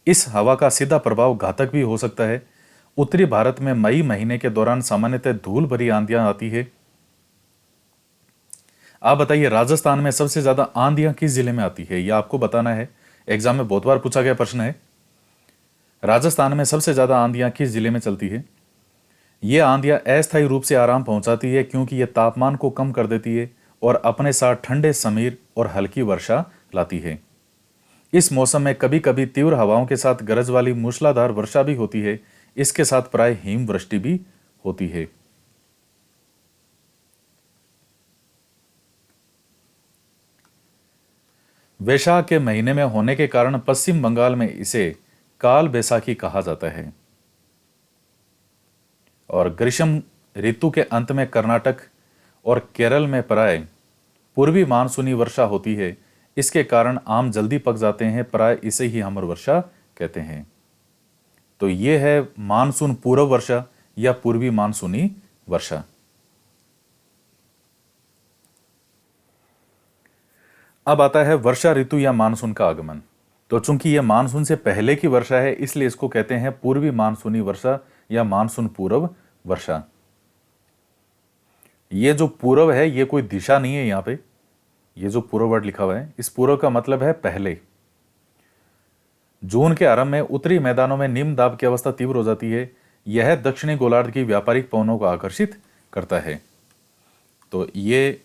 इस हवा का सीधा प्रभाव घातक भी हो सकता है। उत्तरी भारत में मई महीने के दौरान सामान्यतः धूल भरी आंधियां आती है। आप बताइए, राजस्थान में सबसे ज्यादा आंधियां किस जिले में आती है? यह आपको बताना है। एग्जाम में बहुत बार पूछा गया प्रश्न है। राजस्थान में सबसे ज्यादा आंधियां किस जिले में चलती है? ये आंधियां अस्थायी रूप से आराम पहुंचाती है क्योंकि यह तापमान को कम कर देती है और अपने साथ ठंडे समीर और हल्की वर्षा लाती है। इस मौसम में कभी कभी तीव्र हवाओं के साथ गरज वाली मूसलाधार वर्षा भी होती है। इसके साथ प्राय हिमवृष्टि भी होती है। वैशाख के महीने में होने के कारण पश्चिम बंगाल में इसे काल बैसाखी कहा जाता है। और ग्रीष्म ऋतु के अंत में कर्नाटक और केरल में प्राय पूर्वी मानसूनी वर्षा होती है। इसके कारण आम जल्दी पक जाते हैं। प्राय इसे ही हमर वर्षा कहते हैं। तो यह है मानसून पूर्व वर्षा या पूर्वी मानसूनी वर्षा। अब आता है वर्षा ऋतु या मानसून का आगमन। तो चूंकि यह मानसून से पहले की वर्षा है, इसलिए इसको कहते हैं पूर्वी मानसूनी वर्षा या मानसून पूर्व वर्षा। ये जो पूर्व है, ये कोई दिशा नहीं है। यहां पे ये जो पूर्व वर्ड लिखा हुआ है, इस पूर्व का मतलब है पहले। जून के आरंभ में उत्तरी मैदानों में निम्न दाब की अवस्था तीव्र हो जाती है। यह दक्षिणी गोलार्ध की व्यापारिक पवनों को आकर्षित करता है। तो ये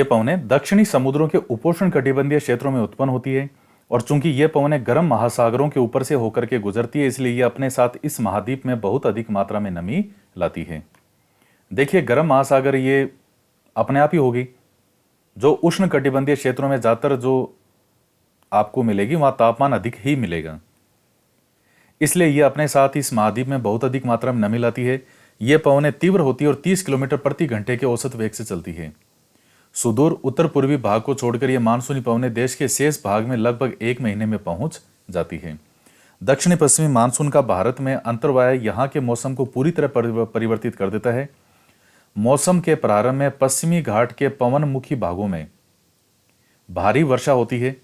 पवनें दक्षिणी समुद्रों के उपोष्ण कटिबंधीय क्षेत्रों में उत्पन्न होती है। और चूंकि ये पवनें गर्म महासागरों के ऊपर से होकर के गुजरती है, इसलिए ये अपने साथ इस महाद्वीप में बहुत अधिक मात्रा में नमी लाती है। देखिए, गर्म महासागर ये अपने आप ही होगी। जो उष्ण कटिबंधीय क्षेत्रों में ज्यादातर जो आपको मिलेगी, वहां तापमान अधिक ही मिलेगा। इसलिए यह अपने साथ इस महाद्वीप में बहुत अधिक मात्रा में नमी लाती है। यह पवनें तीव्र होती है और 30 किलोमीटर प्रति घंटे के औसत वेग से चलती है। सुदूर उत्तर पूर्वी भाग को छोड़कर यह मानसूनी पवनें देश के शेष भाग में लगभग 1 महीने में पहुंच जाती है। दक्षिणी पश्चिमी मानसून का भारत में अंतर्वाय यहाँ के मौसम को पूरी तरह परिवर्तित कर देता है। मौसम के प्रारंभ में पश्चिमी घाट के पवनमुखी भागों में भारी वर्षा होती है।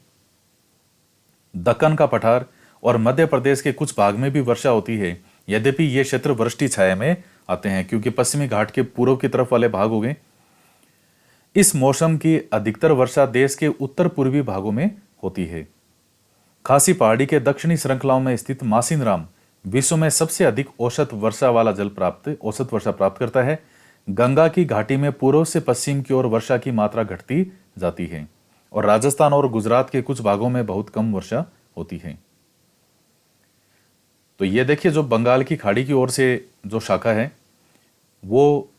दक्कन का पठार और मध्य प्रदेश के कुछ भाग में भी वर्षा होती है। यद्यपि ये क्षेत्र वृष्टि छाया में आते हैं, क्योंकि पश्चिमी घाट के पूर्व की तरफ वाले भाग हो गए। इस मौसम की अधिकतर वर्षा देश के उत्तर पूर्वी भागों में होती है। खासी पहाड़ी के दक्षिणी श्रृंखलाओं में स्थित मासिनराम विश्व में सबसे अधिक औसत वर्षा प्राप्त करता है। गंगा की घाटी में पूर्व से पश्चिम की ओर वर्षा की मात्रा घटती जाती है और राजस्थान और गुजरात के कुछ भागों में बहुत कम वर्षा होती है। तो ये देखिए, जो बंगाल की खाड़ी की ओर से जो शाखा है वो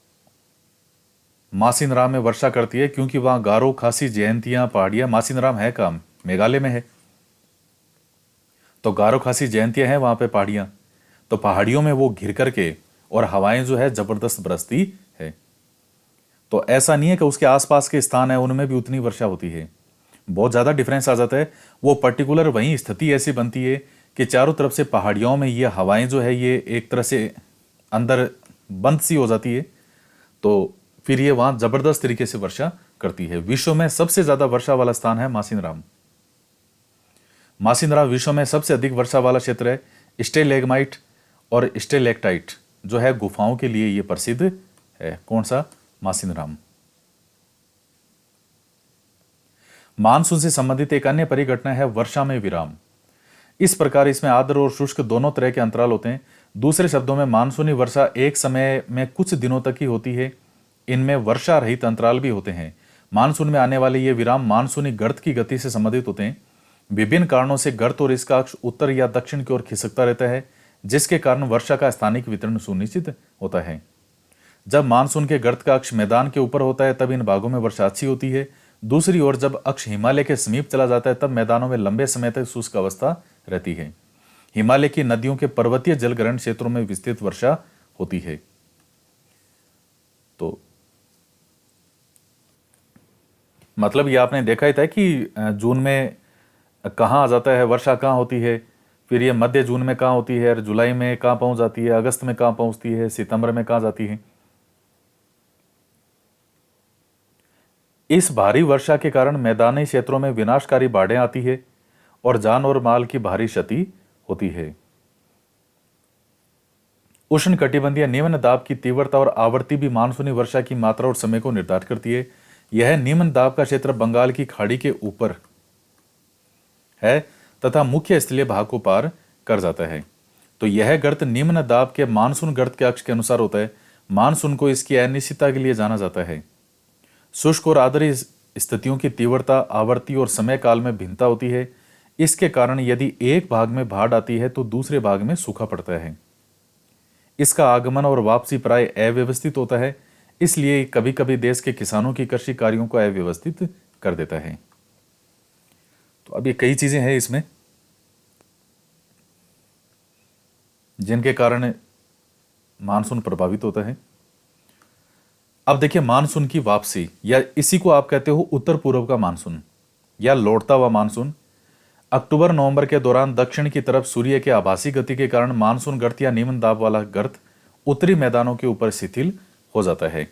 मासिनराम में वर्षा करती है, क्योंकि वहां गारो, खासी, जयंतियां पहाड़ियां, मासिनराम है कहाँ, मेघालय में है, तो गारो, खासी, जयंतियां हैं वहां पे पहाड़ियां, तो पहाड़ियों में वो घिर करके और हवाएं जो है जबरदस्त बरसती है। तो ऐसा नहीं है कि उसके आसपास के स्थान है उनमें भी उतनी वर्षा होती है, बहुत ज्यादा डिफरेंस आ जाता है। वो पर्टिकुलर वहीं स्थिति ऐसी बनती है कि चारों तरफ से पहाड़ियों में ये हवाएं जो है ये एक तरह से अंदर बंद सी हो जाती है, तो फिर ये वहां जबरदस्त तरीके से वर्षा करती है। विश्व में सबसे ज्यादा वर्षा वाला स्थान है मासिनराम। मासिनराम विश्व में सबसे अधिक वर्षा वाला क्षेत्र है। स्टेलेग्माइट और स्टेलेक्टाइट जो है गुफाओं के लिए यह प्रसिद्ध है। कौन सा? मासिनराम। मानसून से संबंधित एक अन्य परिघटना है वर्षा में विराम। इस प्रकार इसमें आर्द्र और शुष्क दोनों तरह के अंतराल होते हैं। दूसरे शब्दों में मानसूनी वर्षा एक समय में कुछ दिनों तक ही होती है। इनमें वर्षा रहित अंतराल भी होते हैं। मानसून में आने वाले ये विराम मानसूनी गर्त की गति से संबंधित होते हैं। विभिन्न कारणों से गर्त और इसका अक्ष उत्तर या दक्षिण की ओर खिसकता रहता है, जिसके कारण वर्षा का स्थानिक वितरण सुनिश्चित होता है। जब मानसून के गर्त का अक्ष मैदान के ऊपर होता है तब इन भागों में वर्षा अच्छी होती है। दूसरी ओर जब अक्ष हिमालय के समीप चला जाता है तब मैदानों में लंबे समय तक शुष्क अवस्था रहती है। हिमालय की नदियों के पर्वतीय जलग्रहण क्षेत्रों में विस्तृत वर्षा होती है। तो मतलब ये आपने देखा ही था कि जून में कहाँ आ जाता है, वर्षा कहाँ होती है, फिर ये मध्य जून में कहाँ होती है, जुलाई में कहाँ पहुंच जाती है, अगस्त में कहाँ पहुंचती है, सितंबर में कहाँ जाती है। इस भारी वर्षा के कारण मैदानी क्षेत्रों में विनाशकारी बाढ़ें आती है और जान और माल की भारी क्षति होती है। उष्णकटिबंधीय निम्न दाब की तीव्रता और आवृत्ति भी मानसूनी वर्षा की मात्रा और समय को निर्धारित करती है। यह निम्न दाब का क्षेत्र बंगाल की खाड़ी के ऊपर है तथा मुख्य स्थलीय भाग को पार कर जाता है। तो यह गर्त निम्न दाब के मानसून गर्त के अक्ष के अनुसार होता है। मानसून को इसकी अनिश्चितता के लिए जाना जाता है। शुष्क और आर्द्र स्थितियों की तीव्रता, आवृत्ति और समय काल में भिन्नता होती है। इसके कारण यदि एक भाग में बाढ़ आती है तो दूसरे भाग में सूखा पड़ता है। इसका आगमन और वापसी प्राय अव्यवस्थित होता है, इसलिए कभी कभी देश के किसानों की कृषि कार्यों को अव्यवस्थित कर देता है। तो अब ये कई चीजें हैं इसमें जिनके कारण मानसून प्रभावित होता है। अब देखिए, मानसून की वापसी, या इसी को आप कहते हो उत्तर पूर्व का मानसून या लौटता हुआ मानसून। अक्टूबर नवंबर के दौरान दक्षिण की तरफ सूर्य के आभासी गति के कारण मानसून गर्त या निम्न दाब वाला गर्त उत्तरी मैदानों के ऊपर शिथिल हो जाता है।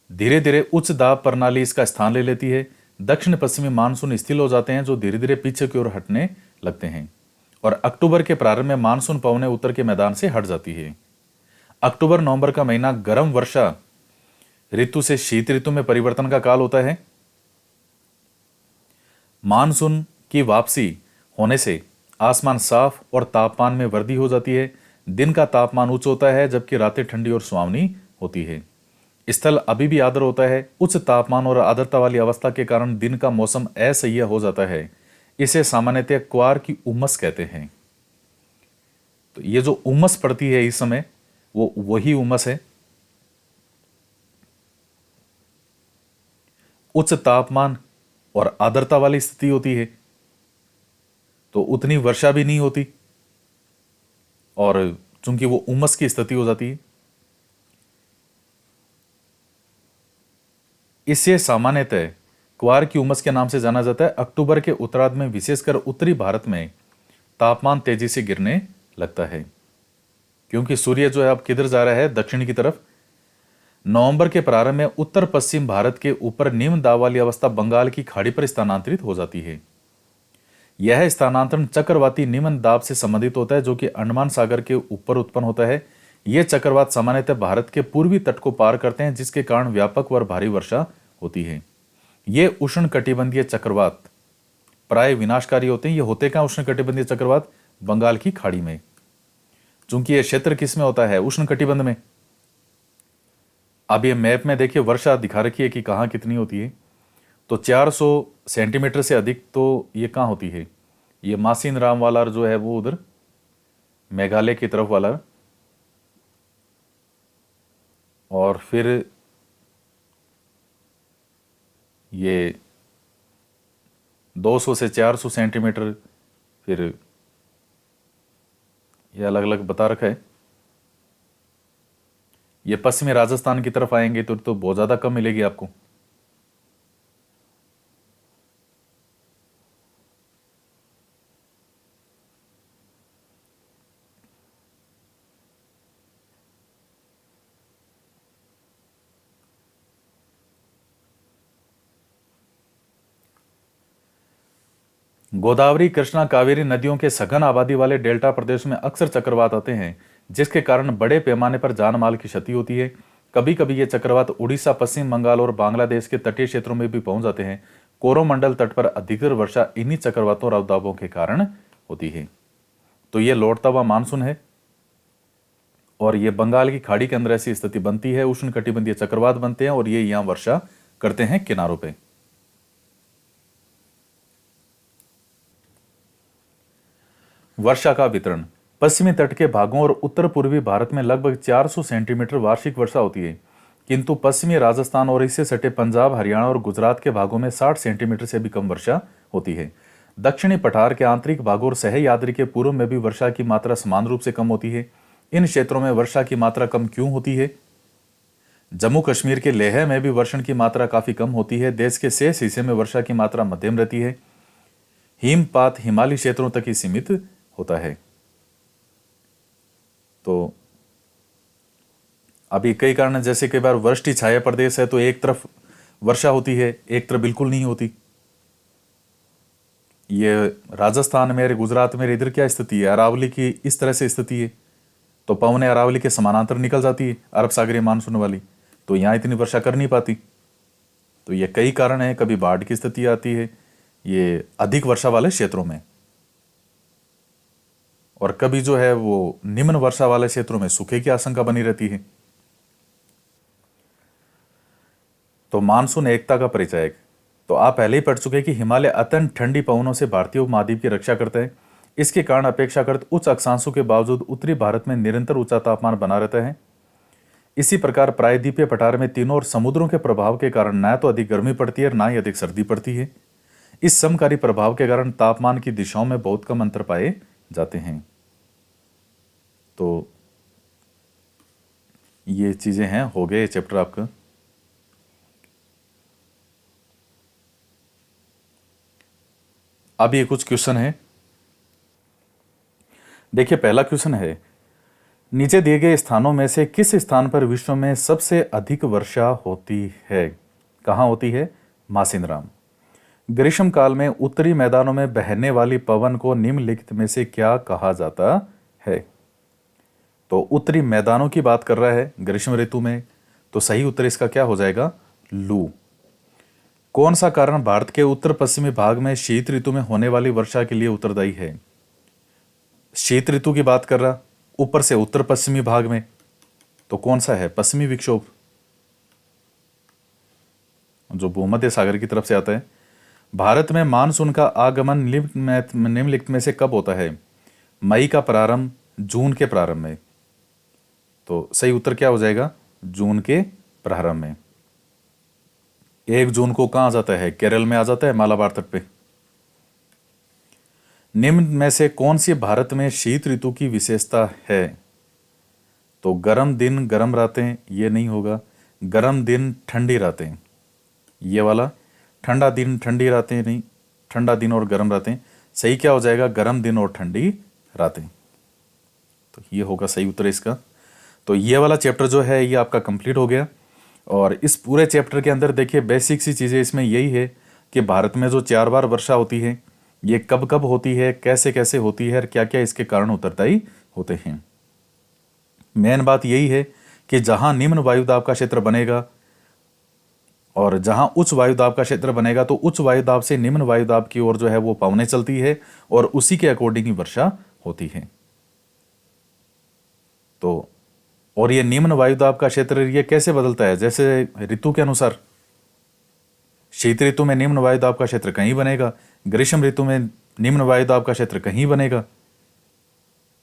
धीरे धीरे उच्च दाब प्रणाली इसका स्थान ले लेती है। दक्षिण पश्चिमी मानसून स्थिर हो जाते हैं जो धीरे धीरे पीछे की ओर हटने लगते हैं और अक्टूबर के प्रारंभ में मानसून पवनें उत्तर के मैदान से हट जाती है। अक्टूबर नवंबर का महीना गर्म वर्षा ऋतु से शीत ऋतु में परिवर्तन का काल होता है। मानसून की वापसी होने से आसमान साफ और तापमान में वृद्धि हो जाती है। दिन का तापमान उच्च होता है जबकि रातें ठंडी और सुहावनी होती है। स्थल अभी भी आर्द्र होता है। उच्च तापमान और आर्द्रता वाली अवस्था के कारण दिन का मौसम असह्य हो जाता है। इसे सामान्यतः क्वार की उमस कहते हैं। तो ये जो उमस पड़ती है इस समय, वो वही उमस है। उच्च तापमान और आर्द्रता वाली स्थिति होती है तो उतनी वर्षा भी नहीं होती, और चूंकि वो उमस की स्थिति हो जाती है, इसे सामान्यतः क्वार की उमस के नाम से जाना जाता है। अक्टूबर के उत्तरार्ध में विशेषकर उत्तरी भारत में तापमान तेजी से गिरने लगता है, क्योंकि सूर्य जो है अब किधर जा रहा है, दक्षिण की तरफ। नवंबर के प्रारंभ में उत्तर पश्चिम भारत के ऊपर निम्न दाब वाली अवस्था बंगाल की खाड़ी पर स्थानांतरित हो जाती है। यह स्थानांतरण चक्रवाती निम्न दाब से संबंधित होता है, जो कि अंडमान सागर के ऊपर उत्पन्न होता है। ये चक्रवात सामान्यतः भारत के पूर्वी तट को पार करते हैं, जिसके कारण व्यापक व भारी वर्षा होती है। ये उष्ण कटिबंधीय चक्रवात प्राय विनाशकारी होते हैं। ये होते कहाँ उष्ण कटिबंधीय चक्रवात? बंगाल की खाड़ी में। चूंकि ये क्षेत्र किस में होता है? उष्ण कटिबंध में। अब ये मैप में देखिए वर्षा दिखा रखी है कि कहाँ कितनी होती है। तो 400 सेंटीमीटर से अधिक तो ये कहाँ होती है? ये मासिन राम वाला जो है वो उधर मेघालय की तरफ वाला, और फिर ये 200 से 400 सेंटीमीटर, फिर ये अलग अलग बता रखा है। ये पश्चिमी राजस्थान की तरफ आएंगे तो बहुत ज़्यादा कम मिलेगी आपको। गोदावरी, कृष्णा, कावेरी नदियों के सघन आबादी वाले डेल्टा प्रदेश में अक्सर चक्रवात आते हैं, जिसके कारण बड़े पैमाने पर जान माल की क्षति होती है। कभी कभी ये चक्रवात उड़ीसा, पश्चिम बंगाल और बांग्लादेश के तटीय क्षेत्रों में भी पहुंच जाते हैं। कोरोमंडल तट पर अधिकतर वर्षा इन्हीं चक्रवातों और अवदाबों के कारण होती है। तो ये लौटता हुआ मानसून है, और ये बंगाल की खाड़ी के अंदर ऐसी स्थिति बनती है, उष्ण कटिबंधीय चक्रवात बनते हैं और ये यहां वर्षा करते हैं किनारों पे। वर्षा का वितरण। पश्चिमी तट के भागों और उत्तर पूर्वी भारत में लगभग 400 सेंटीमीटर वार्षिक वर्षा होती है, किंतु पश्चिमी राजस्थान और इससे सटे पंजाब, हरियाणा और गुजरात के भागों में 60 सेंटीमीटर से भी कम वर्षा होती है। दक्षिणी पठार के आंतरिक भागों और सह्याद्री के पूर्व में भी वर्षा की मात्रा समान रूप से कम होती है। इन क्षेत्रों में वर्षा की मात्रा कम क्यों होती है? जम्मू कश्मीर के लेह में भी वर्षण की मात्रा काफी कम होती है। देश के शेष हिस्से में वर्षा की मात्रा मध्यम रहती है। हिमपात हिमालयी क्षेत्रों तक ही सीमित होता है। तो अभी कई कारण, जैसे कई बार वृष्टि छाया प्रदेश है तो एक तरफ वर्षा होती है, एक तरफ बिल्कुल नहीं होती। ये राजस्थान में, गुजरात में इधर क्या स्थिति है? अरावली की इस तरह से स्थिति है, तो पवनें अरावली के समानांतर निकल जाती है, अरब सागरीय मानसून वाली, तो यहां इतनी वर्षा कर नहीं पाती। तो ये कई कारण है। कभी बाढ़ की स्थिति आती है ये अधिक वर्षा वाले क्षेत्रों में, और कभी जो है वो निम्न वर्षा वाले क्षेत्रों में सूखे की आशंका बनी रहती है। तो मानसून एकता का परिचायक। तो आप पहले ही पढ़ चुके हैं कि हिमालय अत्यंत ठंडी पवनों से भारतीय उपमहाद्वीप की रक्षा करते हैं। इसके कारण अपेक्षाकृत उच्च अक्षांशों के बावजूद उत्तरी भारत में निरंतर ऊंचा तापमान बना रहता है। इसी प्रकार प्रायद्वीपीय पठार में तीनों और समुद्रों के प्रभाव के कारण न तो अधिक गर्मी पड़ती है और ना ही अधिक सर्दी पड़ती है। इस समकारी प्रभाव के कारण तापमान की दिशाओं में बहुत कम अंतर पाए जाते हैं। तो ये चीजें हैं, हो गए चैप्टर आपका। अब ये कुछ क्वेश्चन है। देखिए पहला क्वेश्चन है, नीचे दिए गए स्थानों में से किस स्थान पर विश्व में सबसे अधिक वर्षा होती है? कहां होती है? मासिनराम। ग्रीष्म काल में उत्तरी मैदानों में बहने वाली पवन को निम्नलिखित में से क्या कहा जाता है? तो उत्तरी मैदानों की बात कर रहा है ग्रीष्म ऋतु में, तो सही उत्तर इसका क्या हो जाएगा? लू। कौन सा कारण भारत के उत्तर पश्चिमी भाग में शीत ऋतु में होने वाली वर्षा के लिए उत्तरदायी है? शीत ऋतु की बात कर रहा, ऊपर से उत्तर पश्चिमी भाग में, तो कौन सा है? पश्चिमी विक्षोभ, जो भूमध्य सागर की तरफ से आता है। भारत में मानसून का आगमन निम्नलिखित में से कब होता है? मई का प्रारंभ, जून के प्रारंभ में। तो सही उत्तर क्या हो जाएगा? जून के प्रारंभ में। 1 जून को कहाँ आ जाता है? केरल में आ जाता है, मालाबार तट पे। निम्न में से कौन सी भारत में शीत ऋतु की विशेषता है? तो गर्म दिन गर्म रातें, ये नहीं होगा। गर्म दिन ठंडी रातें, ये वाला। ठंडा दिन ठंडी रातें नहीं, ठंडा दिन और गर्म रातें। सही क्या हो जाएगा? गर्म दिन और ठंडी रातें। तो ये होगा सही उत्तर इसका। तो ये वाला चैप्टर जो है ये आपका कंप्लीट हो गया। और इस पूरे चैप्टर के अंदर देखिए बेसिक सी चीज़ें इसमें यही है कि भारत में जो 4 बार वर्षा होती है ये कब कब होती है, कैसे कैसे होती है और क्या क्या इसके कारण उत्तरदायी होते हैं। मेन बात यही है कि जहां निम्न वायुदाब का क्षेत्र बनेगा और जहां उच्च वायुदाब का क्षेत्र बनेगा तो उच्च वायुदाब से निम्न वायुदाब की ओर जो है वो पवनें चलती है और उसी के अकॉर्डिंग ही वर्षा होती है। तो और ये निम्न वायुदाब का क्षेत्र ये कैसे बदलता है? जैसे ऋतु के अनुसार। शीत ऋतु में निम्न वायुदाब का क्षेत्र कहीं बनेगा, ग्रीष्म ऋतु में निम्न वायुदाब का क्षेत्र कहीं बनेगा।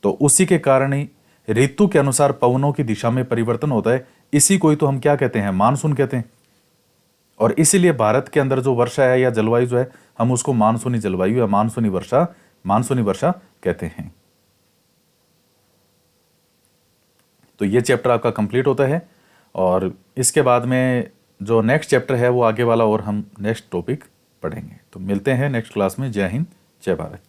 तो उसी के कारण ही ऋतु के अनुसार पवनों की दिशा में परिवर्तन होता है। इसी को ही तो हम क्या कहते हैं? मानसून कहते हैं। और इसीलिए भारत के अंदर जो वर्षा है या जलवायु जो है हम उसको मानसूनी जलवायु या मानसूनी वर्षा कहते हैं। तो ये चैप्टर आपका कंप्लीट होता है और इसके बाद में जो नेक्स्ट चैप्टर है वो आगे वाला और हम नेक्स्ट टॉपिक पढ़ेंगे। तो मिलते हैं नेक्स्ट क्लास में। जय हिंद, जय भारत।